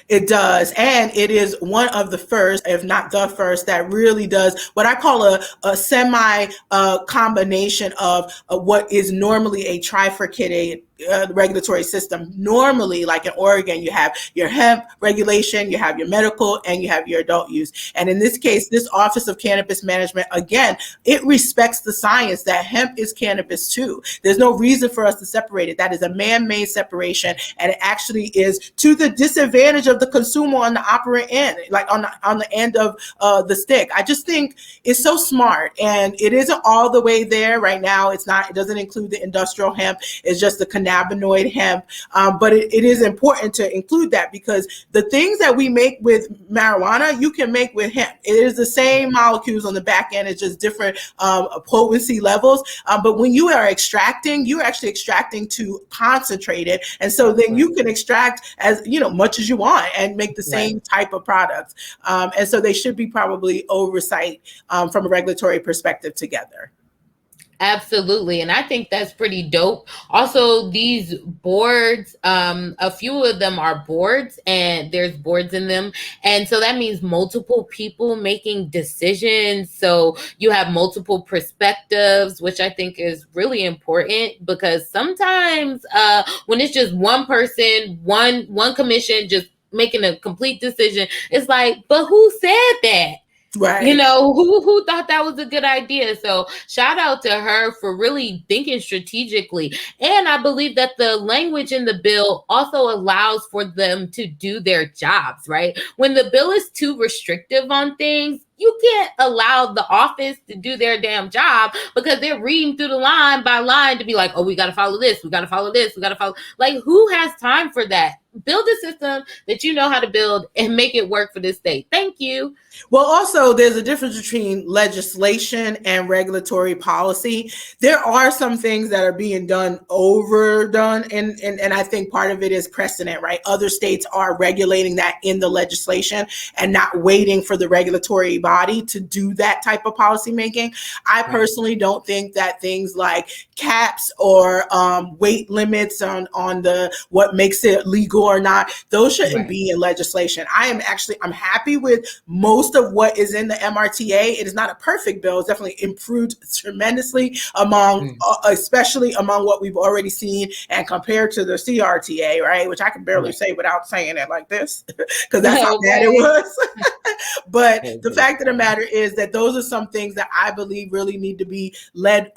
It does. And it is one of the first, if not the first, that really does what I call a semi combination of what is normally a trifurcated regulatory system. Normally, like in Oregon, you have your hemp regulation, you have your medical, and you have your adult use. And in this case, this Office of Cannabis Management, again, it respects the science that hemp is cannabis too. There's no reason for us to separate it. That is a man-made separation, and it actually is to the disadvantage of the consumer on the operant end, like on the end of the stick. I just think it's so smart, and it isn't all the way there right now. It doesn't include the industrial hemp. It's just the cannabinoid hemp, but it is important to include that because the things that we make with marijuana, you can make with hemp. It is the same molecules on the back end. It's just different potency levels. But when you are extracting, you're actually extracting to concentrate it, and so then you can extract as much as you want and make the same type of products. And so they should be probably oversight from a regulatory perspective together. Absolutely. And I think that's pretty dope. Also, these boards, a few of them are boards and there's boards in them. And so that means multiple people making decisions. So you have multiple perspectives, which I think is really important because sometimes when it's just one person, one commission just making a complete decision, it's like, but who said that? Right. Who thought that was a good idea? So shout out to her for really thinking strategically. And I believe that the language in the bill also allows for them to do their jobs, right? When the bill is too restrictive on things, you can't allow the office to do their damn job because they're reading through the line by line to be like, oh, we got to follow this. We got to follow this. We got to follow. Like, who has time for that? Build a system that you know how to build and make it work for this state. Thank you. Well, also, there's a difference between legislation and regulatory policy. There are some things that are being overdone, and I think part of it is precedent, right? Other states are regulating that in the legislation and not waiting for the regulatory body to do that type of policy making. I personally don't think that things like caps or weight limits on the what makes it legal or not, those shouldn't be in legislation. I'm happy with most of what is in the MRTA. It is not a perfect bill. It's definitely improved tremendously especially among what we've already seen and compared to the CRTA, right? Which I can barely say without saying it like this because that's how bad it was. But the fact of the matter is that those are some things that I believe really need to be led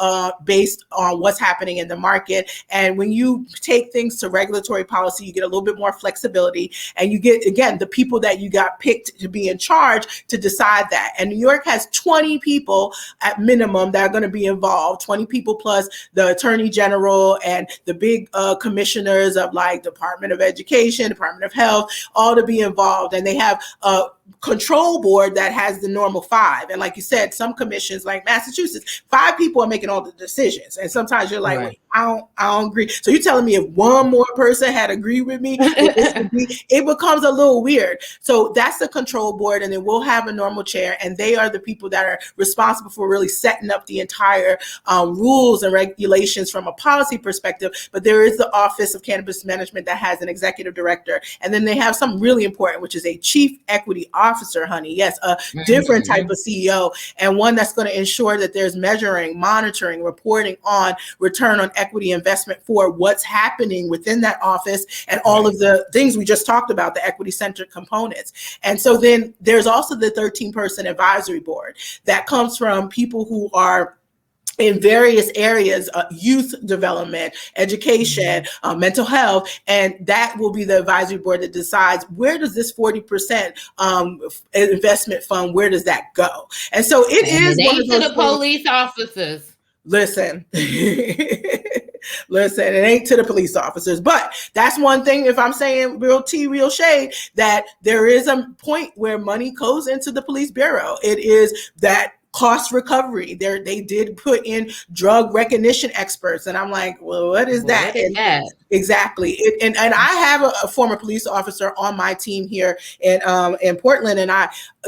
based on what's happening in the market. And when you take things to regulatory policy, you get a little bit more flexibility and you get, again, the people that you got picked to be in charge to decide that. And New York has 20 people at minimum that are going to be involved, 20 people plus the Attorney General and the big commissioners of like Department of Education, Department of Health, all to be involved. And they have control board that has the normal 5. And like you said, some commissions like Massachusetts, 5 people are making all the decisions. And sometimes you're like, wait, I don't agree. So you're telling me if one more person had agreed with me, it becomes a little weird. So that's the control board. And then we'll have a normal chair. And they are the people that are responsible for really setting up the entire rules and regulations from a policy perspective. But there is the Office of Cannabis Management that has an executive director. And then they have something really important, which is a chief equity officer, honey. Yes, a different type of CEO, and one that's going to ensure that there's measuring, monitoring, reporting on return on equity investment for what's happening within that office and all of the things we just talked about, the equity-centered components. And so then there's also the 13-person advisory board that comes from people who are in various areas, youth development, education, mental health, and that will be the advisory board that decides where does this 40% investment fund, where does that go? And so it is one of those to the police officers. Listen, listen, it ain't to the police officers, but that's one thing. If I'm saying real tea, real shade, that there is a point where money goes into the police bureau. It is that cost recovery. They did put in drug recognition experts, and I'm like, well, what is that? Exactly. And I have a former police officer on my team here in Portland, and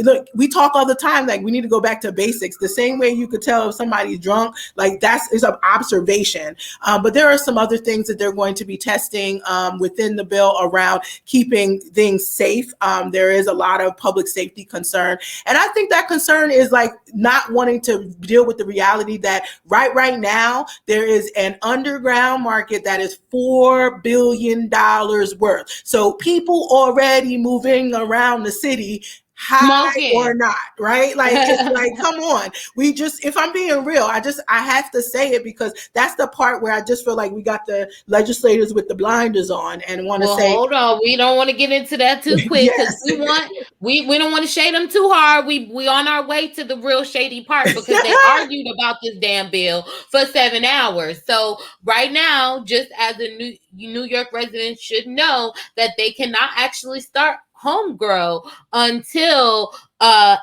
look, we talk all the time, like we need to go back to basics. The same way you could tell if somebody's drunk, like is an observation. But there are some other things that they're going to be testing within the bill around keeping things safe. There is a lot of public safety concern, and I think that concern is like not wanting to deal with the reality that right now there is an underground market that is $4 billion worth. So people already moving around the city, high Smokin. or not, right? Like, it's like, come on. If I'm being real, I have to say it because that's the part where I just feel like we got the legislators with the blinders on and want to say, hold on, we don't want to get into that too quick because we don't want to shade them too hard. We on our way to the real shady part because they argued about this damn bill for 7 hours. So right now, just as a New York resident should know that they cannot actually start home grow until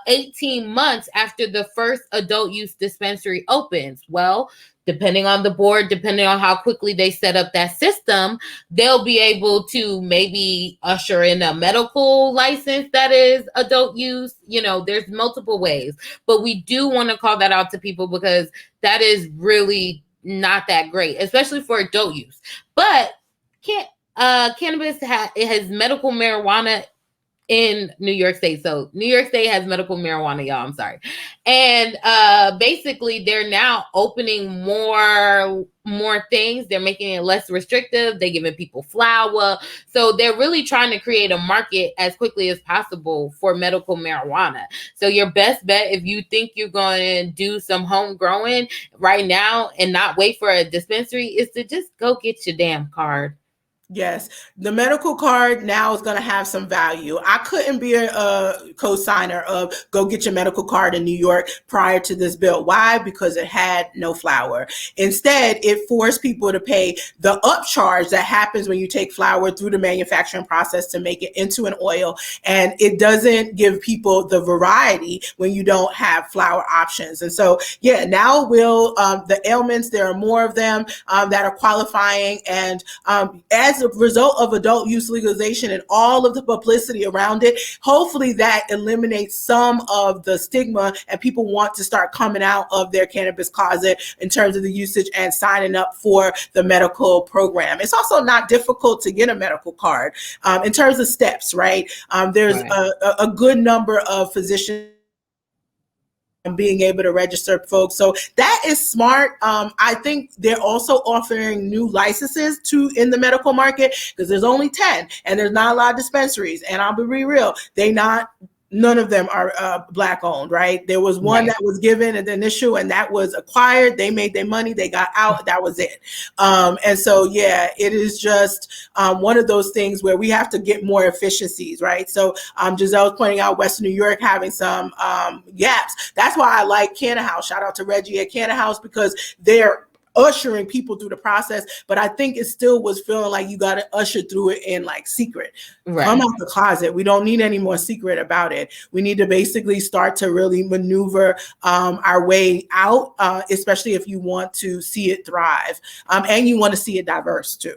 18 months after the first adult use dispensary opens. Well, depending on the board, depending on how quickly they set up that system, they'll be able to maybe usher in a medical license that is adult use. There's multiple ways, but we do want to call that out to people because that is really not that great, especially for adult use. But cannabis has medical marijuana in New York State. So New York State has medical marijuana, y'all. I'm sorry. And basically they're now opening more things. They're making it less restrictive. They're giving people flower. So they're really trying to create a market as quickly as possible for medical marijuana. So your best bet, if you think you're going to do some home growing right now and not wait for a dispensary, is to just go get your damn card. Yes, the medical card now is going to have some value. I couldn't be a co-signer of go get your medical card in New York prior to this bill. Why? Because it had no flower. Instead, it forced people to pay the upcharge that happens when you take flower through the manufacturing process to make it into an oil. And it doesn't give people the variety when you don't have flower options. And so, yeah, now the ailments, there are more of them that are qualifying. And as a result of adult use legalization and all of the publicity around it, hopefully that eliminates some of the stigma and people want to start coming out of their cannabis closet in terms of the usage and signing up for the medical program. It's also not difficult to get a medical card in terms of steps, right? There's a good number of physicians and being able to register folks. So that is smart. I think they're also offering new licenses in the medical market because there's only 10 and there's not a lot of dispensaries. And I'll be real, none of them are Black owned, right? There was one that was given an initial and that was acquired. They made their money, they got out, that was it. And so, yeah, it is just one of those things where we have to get more efficiencies, right? So Giselle's pointing out Western New York having some gaps. That's why I like Canna House. Shout out to Reggie at Canna House because they're ushering people through the process, but I think it still was feeling like you got to usher through it in like secret. Right. Come out the closet. We don't need any more secret about it. We need to basically start to really maneuver our way out, especially if you want to see it thrive, and you want to see it diverse too.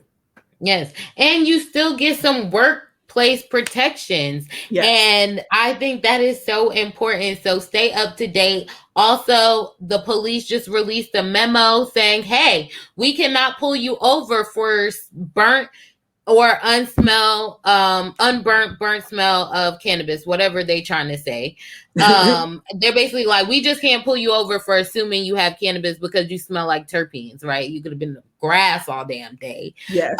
Yes, and you still get some workplace protections. Yes. And I think that is so important. So stay up to date. Also, the police just released a memo saying, hey, we cannot pull you over for burnt or burnt smell of cannabis, whatever they trying to say. They're basically like, we just can't pull you over for assuming you have cannabis because you smell like terpenes, right? You could have been in the grass all damn day. Yes.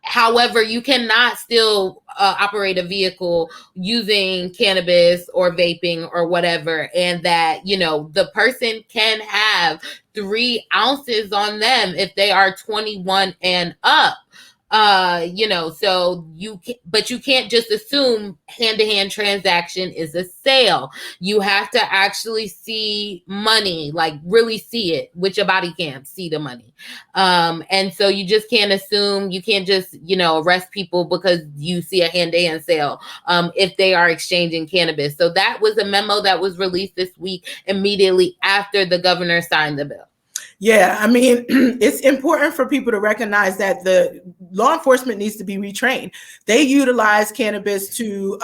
However, you cannot still operate a vehicle using cannabis or vaping or whatever, and that, you know, the person can have 3 ounces on them if they are 21 and up. You know, so you can't just assume hand-to-hand transaction is a sale. You have to actually see money, like really see it with your body cam, see the money. And so you just can't assume, you can't just, you know, arrest people because you see a hand-to-hand sale, if they are exchanging cannabis. So that was a memo that was released this week immediately after the governor signed the bill. Yeah, I mean, it's important for people to recognize that the law enforcement needs to be retrained. They utilize cannabis to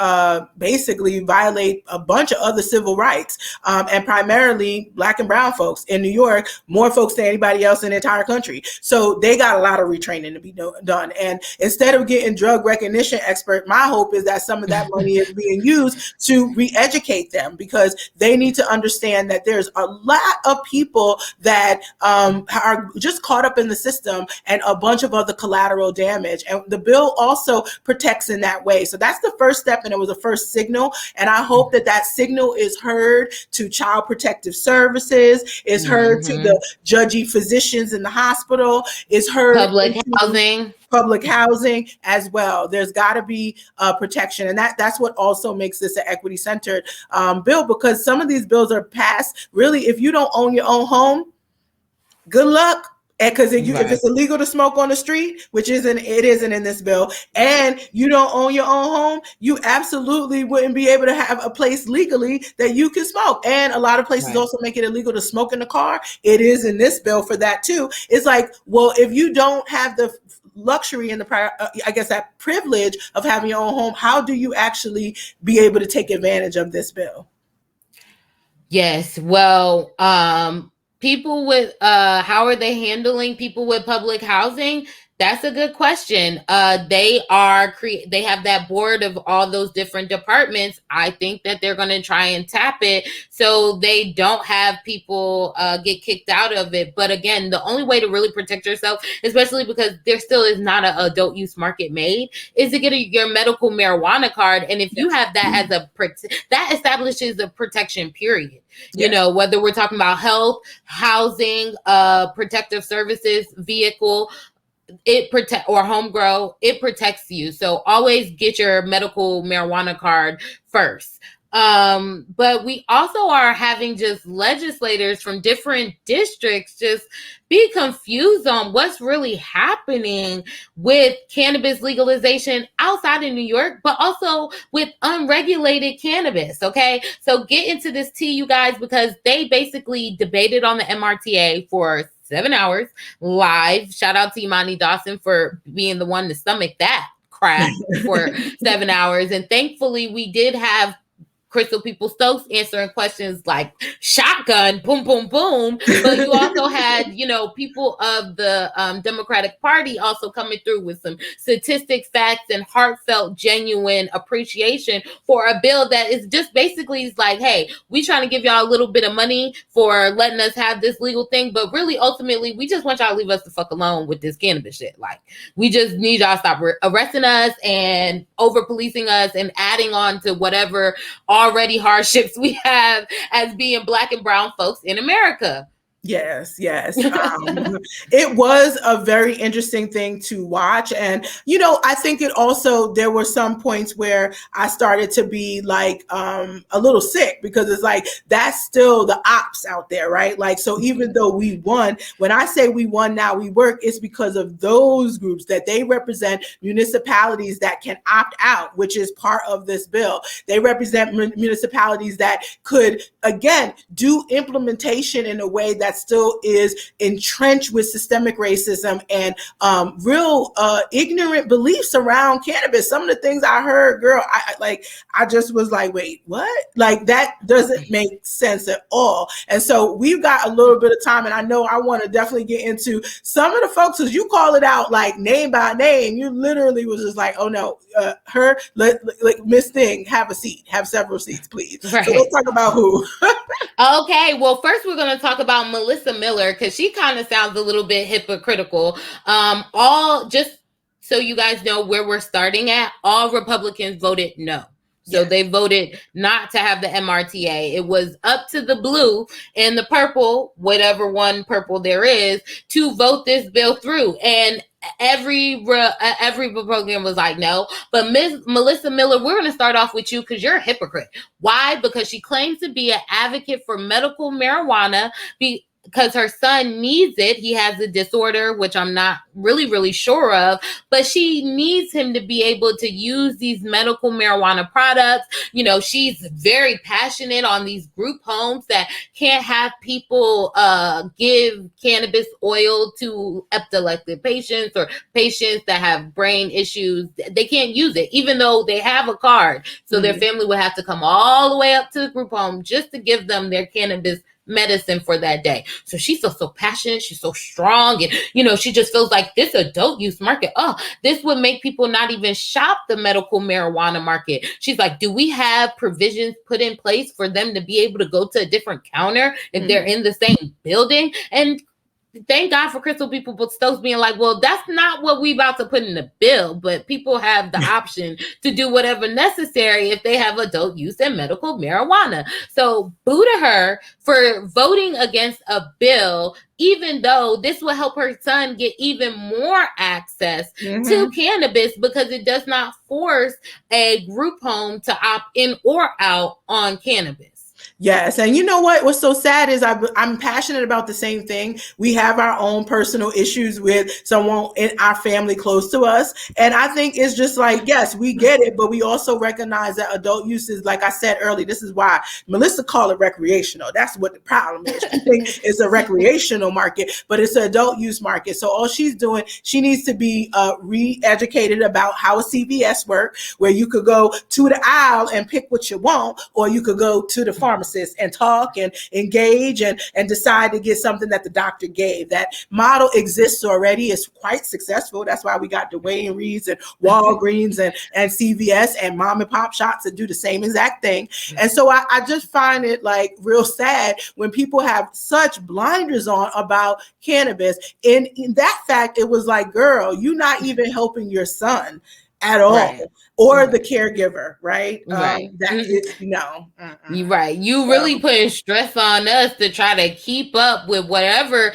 basically violate a bunch of other civil rights, and primarily Black and brown folks in New York, more folks than anybody else in the entire country. So they got a lot of retraining to be done. And instead of getting drug recognition expert, my hope is that some of that money is being used to re-educate them, because they need to understand that there's a lot of people that are just caught up in the system and a bunch of other collateral damage. And the bill also protects in that way. So that's the first step, and it was a first signal. And I hope that that signal is heard to Child Protective Services, is heard to the judgy physicians in the hospital, is heard public housing as well. There's got to be protection. And that's what also makes this an equity-centered bill, because some of these bills are passed, really, if you don't own your own home, good luck. And because if it's illegal to smoke on the street, which isn't in this bill, and you don't own your own home, you absolutely wouldn't be able to have a place legally that you can smoke. And a lot of places also make it illegal to smoke in the car. It is in this bill for that too. It's like, well, if you don't have the luxury and that privilege of having your own home, how do you actually be able to take advantage of this bill? Yes, well, people with how are they handling people with public housing? That's a good question. They have that board of all those different departments. I think that they're going to try and tap it so they don't have people get kicked out of it. But again, the only way to really protect yourself, especially because there still is not an adult use market made, is to get your medical marijuana card. And if you have that as that establishes a protection period. You know, whether we're talking about health, housing, protective services, vehicle, or home grow, it protects you. So always get your medical marijuana card first. But we also are having just legislators from different districts just be confused on what's really happening with cannabis legalization outside of New York, but also with unregulated cannabis. Okay, so get into this tea, you guys, because they basically debated on the MRTA for 7 hours live. Shout out to Imani Dawson for being the one to stomach that crap for 7 hours. And thankfully, we did have Crystal People Stokes answering questions like shotgun, boom, boom, boom. But you also had, you know, people of the Democratic Party also coming through with some statistics, facts, and heartfelt, genuine appreciation for a bill that is just basically like, hey, we trying to give y'all a little bit of money for letting us have this legal thing. But really, ultimately, we just want y'all to leave us the fuck alone with this cannabis shit. Like, we just need y'all to stop arresting us and over policing us and adding on to whatever already hardships we have as being Black and brown folks in America. Yes. It was a very interesting thing to watch. And, I think it also, there were some points where I started to be like a little sick, because it's like, that's still the ops out there, right? Like, so even though we won, when I say we won, now we work, it's because of those groups that they represent municipalities that can opt out, which is part of this bill. They represent municipalities that could, again, do implementation in a way that I still is entrenched with systemic racism and real ignorant beliefs around cannabis. Some of the things I heard, girl, I just was like, wait, what? Like, that doesn't make sense at all. And so we've got a little bit of time, and I know I want to definitely get into some of the folks, as you call it out, like name by name. You literally was just like, oh no, like Miss Thing, have a seat, have several seats, please. Right. So let's talk about who. Okay, well, first we're going to talk about Melissa Miller, because she kind of sounds a little bit hypocritical. All just so you guys know where we're starting at, all Republicans voted no. So they voted not to have the MRTA. It was up to the blue and the purple, whatever one purple there is, to vote this bill through. And every Republican was like, no. But Ms. Melissa Miller, we're going to start off with you, because you're a hypocrite. Why? Because she claims to be an advocate for medical marijuana, because her son needs it. He has a disorder, which I'm not really sure of, but she needs him to be able to use these medical marijuana products. She's very passionate on these group homes that can't have people give cannabis oil to epileptic patients or patients that have brain issues. They can't use it, even though they have a card. So their family would have to come all the way up to the group home just to give them their cannabis medicine for that day. So she feels so passionate, she's so strong, and she just feels like this adult use market, this would make people not even shop the medical marijuana market. She's like, do we have provisions put in place for them to be able to go to a different counter if they're in the same building? And thank God for Crystal people, but Stokes being like, well, that's not what we about to put in the bill, but people have the option to do whatever necessary if they have adult use and medical marijuana. So boo to her for voting against a bill, even though this will help her son get even more access to cannabis, because it does not force a group home to opt in or out on cannabis. Yes. And you know what? What's so sad is I'm passionate about the same thing. We have our own personal issues with someone in our family close to us. And I think it's just like, yes, we get it, but we also recognize that adult use is, like I said earlier, this is why Melissa called it recreational. That's what the problem is. She thinks it's a recreational market, but it's an adult use market. So all she's doing, she needs to be re-educated about how a CVS works, where you could go to the aisle and pick what you want, or you could go to the pharmacy and talk and engage and decide to get something that the doctor gave. That model exists already. It's quite successful. That's why we got Dwayne Reed's and Walgreens and CVS and mom and pop shops that do the same exact thing. And so I just find it like real sad when people have such blinders on about cannabis. And in that fact, it was like, girl, you're not even helping your son at all, or the caregiver, right? That is no. You're right. You really putting stress on us to try to keep up with whatever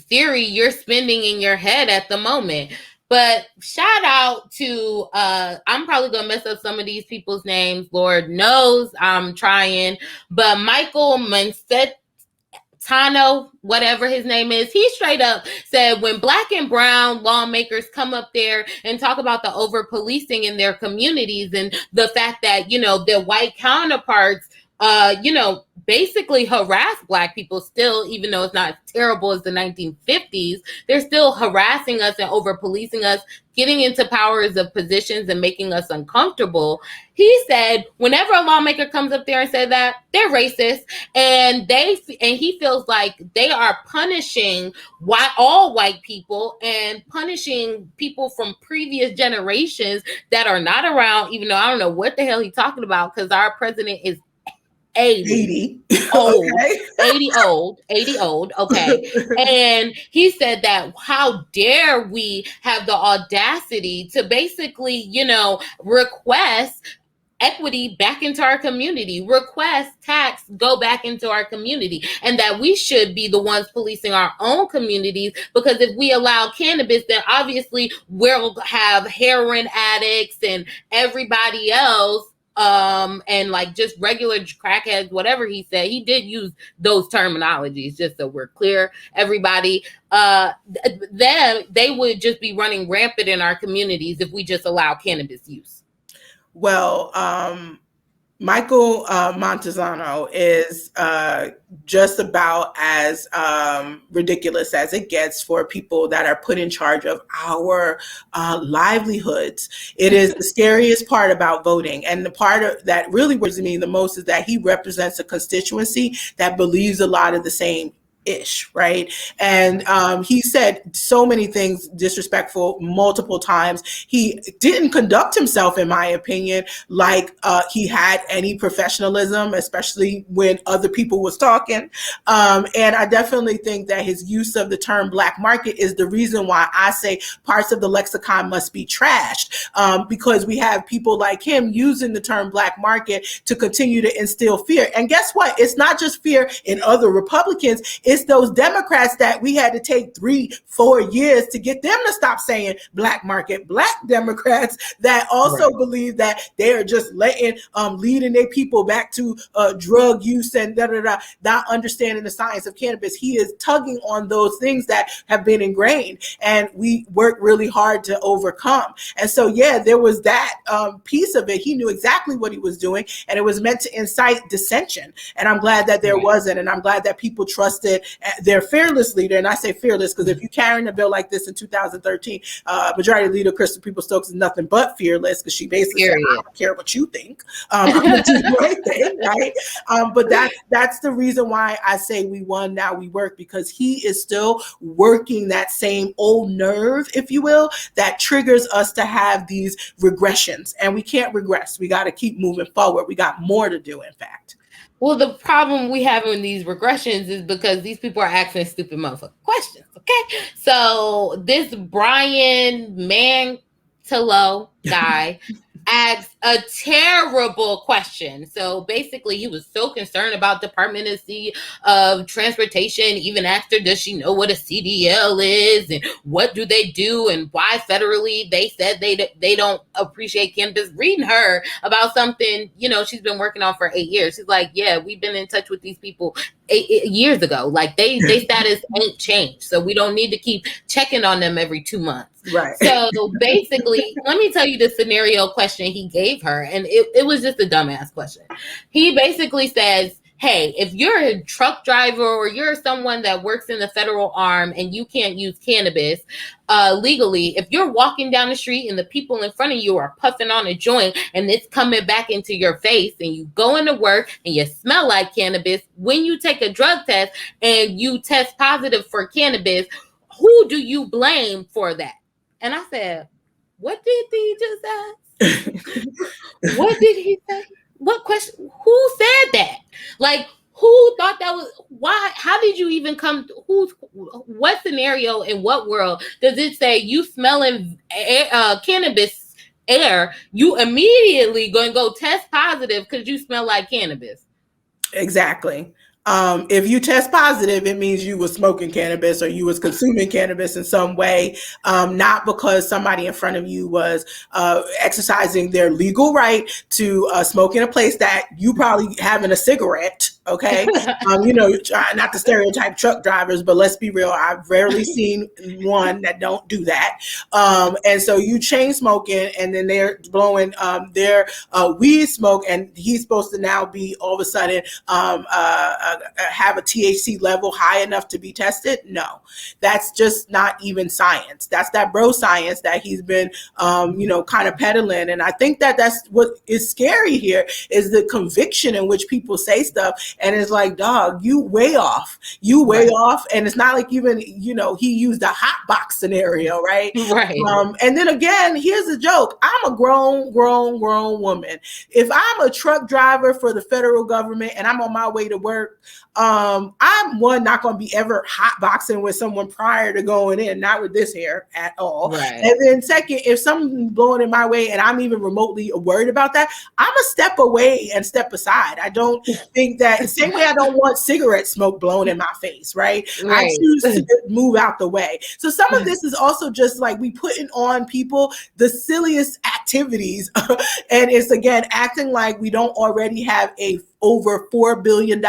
theory you're spinning in your head at the moment. But shout out to, I'm probably going to mess up some of these people's names. Lord knows I'm trying. But Michael Tano, whatever his name is, he straight up said when Black and brown lawmakers come up there and talk about the over policing in their communities and the fact that, their white counterparts, basically harass Black people still, even though it's not as terrible as the 1950s, they're still harassing us and over policing us, getting into powers of positions and making us uncomfortable. He said, whenever a lawmaker comes up there and says that, they're racist, and he feels like they are punishing all white people and punishing people from previous generations that are not around, even though I don't know what the hell he's talking about, because our president is 80 old, okay. 80 old. Okay. And he said that how dare we have the audacity to basically, request equity back into our community, request tax go back into our community, and that we should be the ones policing our own communities, because if we allow cannabis, then obviously we'll have heroin addicts and everybody else, and like just regular crackheads, whatever he said. He did use those terminologies, just so we're clear, everybody. Then they would just be running rampant in our communities if we just allow cannabis use. Well, Michael Montezano is just about as ridiculous as it gets for people that are put in charge of our livelihoods. It is the scariest part about voting. And the part that really worries me the most is that he represents a constituency that believes a lot of the same ish, right? And he said so many things disrespectful multiple times. He didn't conduct himself, in my opinion, like he had any professionalism, especially when other people was talking. And I definitely think that his use of the term black market is the reason why I say parts of the lexicon must be trashed, because we have people like him using the term black market to continue to instill fear. And guess what? It's not just fear in other Republicans. It's those Democrats that we had to take 3-4 years to get them to stop saying black market. Black Democrats that also believe that they are just leading their people back to drug use and not understanding the science of cannabis. He is tugging on those things that have been ingrained, and we work really hard to overcome. And so, yeah, there was that piece of it. He knew exactly what he was doing, and it was meant to incite dissension. And I'm glad that there wasn't, and I'm glad that people trusted their fearless leader. And I say fearless because if you're carrying a bill like this in 2013, Majority Leader Crystal Peoples-Stokes is nothing but fearless, because she basically said, I don't care what you think. I'm going to do the right thing, right? But that's the reason why I say we won, now we work, because he is still working that same old nerve, if you will, that triggers us to have these regressions. And we can't regress. We got to keep moving forward. We got more to do, in fact. Well, the problem we have in these regressions is because these people are asking stupid motherfucking questions, okay? So this Brian Mantelo guy asked a terrible question. So basically, he was so concerned about Department of Transportation, even asked her, does she know what a CDL is and what do they do and why federally they said they don't appreciate cannabis. Reading her about something, she's been working on for 8 years. She's like, yeah, we've been in touch with these people 8 years ago. Like they status ain't changed. So we don't need to keep checking on them every 2 months. Right. So basically, let me tell you the scenario question he gave her. And it was just a dumbass question. He basically says, hey, if you're a truck driver or you're someone that works in the federal arm and you can't use cannabis legally, if you're walking down the street and the people in front of you are puffing on a joint and it's coming back into your face and you go into work and you smell like cannabis, when you take a drug test and you test positive for cannabis, who do you blame for that? And I said, what did he just ask? What did he say? What question? Who said that? Like, who thought that was, why? How did you even come? What scenario in what world does it say you smelling cannabis air, you immediately going to go test positive because you smell like cannabis? Exactly. If you test positive, it means you was smoking cannabis or you was consuming cannabis in some way, not because somebody in front of you was exercising their legal right to smoke in a place that you probably having a cigarette. Okay. Not to stereotype truck drivers, but let's be real. I've rarely seen one that don't do that. And so you chain smoking and then they're blowing their weed smoke, and he's supposed to now be all of a sudden have a THC level high enough to be tested. No, that's just not even science. That's that bro science that he's been, kind of peddling. And I think that that's what is scary here is the conviction in which people say stuff. And it's like, dog, you way off. You way off. And it's not like even, he used a hot box scenario, right? Right. And then again, here's the joke. I'm a grown woman. If I'm a truck driver for the federal government and I'm on my way to work, I'm not going to be ever hotboxing with someone prior to going in, not with this hair at all. Right. And then second, if something's blowing in my way and I'm even remotely worried about that, I'm a step away and step aside. I don't think that, same way I don't want cigarette smoke blowing in my face, right? I choose to move out the way. So some of this is also just like we putting on people the silliest activities. And it's again, acting like we don't already have a over $4 billion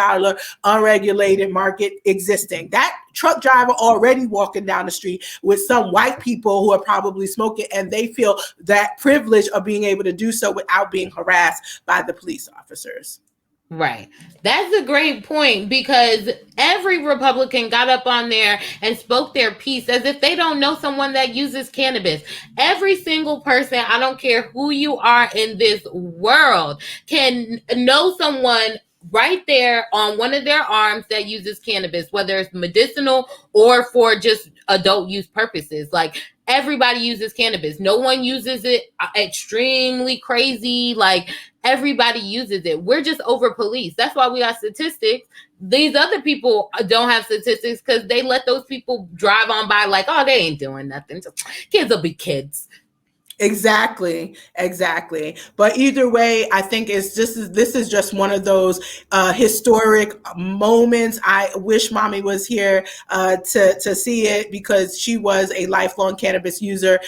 unregulated market existing. That truck driver already walking down the street with some white people who are probably smoking, and they feel that privilege of being able to do so without being harassed by the police officers. Right. That's a great point, because every Republican got up on there and spoke their piece as if they don't know someone that uses cannabis. Every single person, I don't care who you are in this world, can know someone right there on one of their arms that uses cannabis, whether it's medicinal or for just adult use purposes. Like, everybody uses cannabis. No one uses it extremely crazy. Like, everybody uses it. We're just over police. That's why we got statistics. These other people don't have statistics because they let those people drive on by like, oh, they ain't doing nothing. So kids will be kids. Exactly. But either way, I think this is just one of those historic moments. I wish Mommy was here to see it, because she was a lifelong cannabis user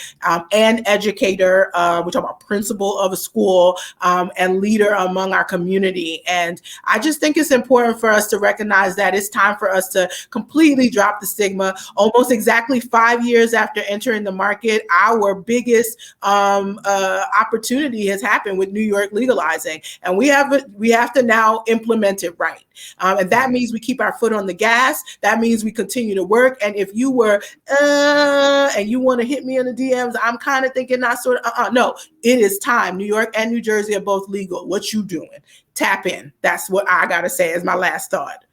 and educator. We're talking about principal of a school and leader among our community. And I just think it's important for us to recognize that it's time for us to completely drop the stigma. Almost exactly 5 years after entering the market, our biggest opportunity has happened with New York legalizing, and we have to now implement it right. And that means we keep our foot on the gas. That means we continue to work. And if you were and you want to hit me in the DMs, I'm kind of thinking not sort of no, it is time. New York and New Jersey are both legal. What you doing? Tap in. That's what I gotta say as my last thought.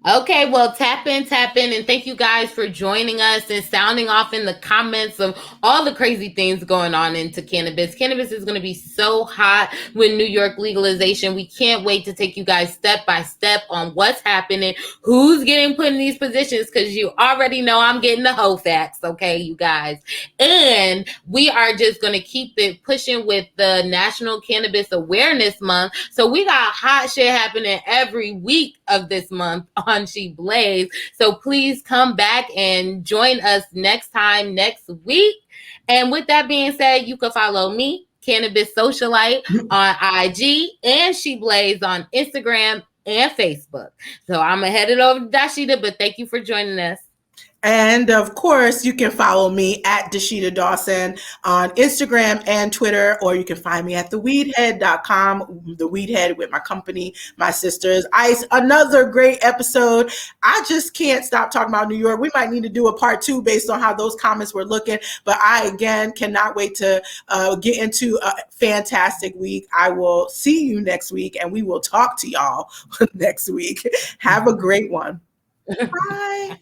Okay, well, tap in, and thank you guys for joining us and sounding off in the comments of all the crazy things going on into cannabis. Cannabis is going to be so hot with New York legalization. We can't wait to take you guys step by step on what's happening, who's getting put in these positions, because you already know I'm getting the whole facts, okay, you guys. And we are just going to keep it pushing with the National Cannabis Awareness Month. So we got hot shit happening every week of this month on She Blaze. So please come back and join us next week. And with that being said, you can follow me, Cannabis Socialite, on IG, and She Blaze on Instagram and Facebook. So I'm gonna head it over to Dashida, but thank you for joining us. And of course, you can follow me at Dashida Dawson on Instagram and Twitter, or you can find me at theweedhead.com, the Weedhead with my company, my sisters. Ice, another great episode. I just can't stop talking about New York. We might need to do a part 2 based on how those comments were looking. But I, again, cannot wait to get into a fantastic week. I will see you next week, and we will talk to y'all next week. Have a great one. Bye.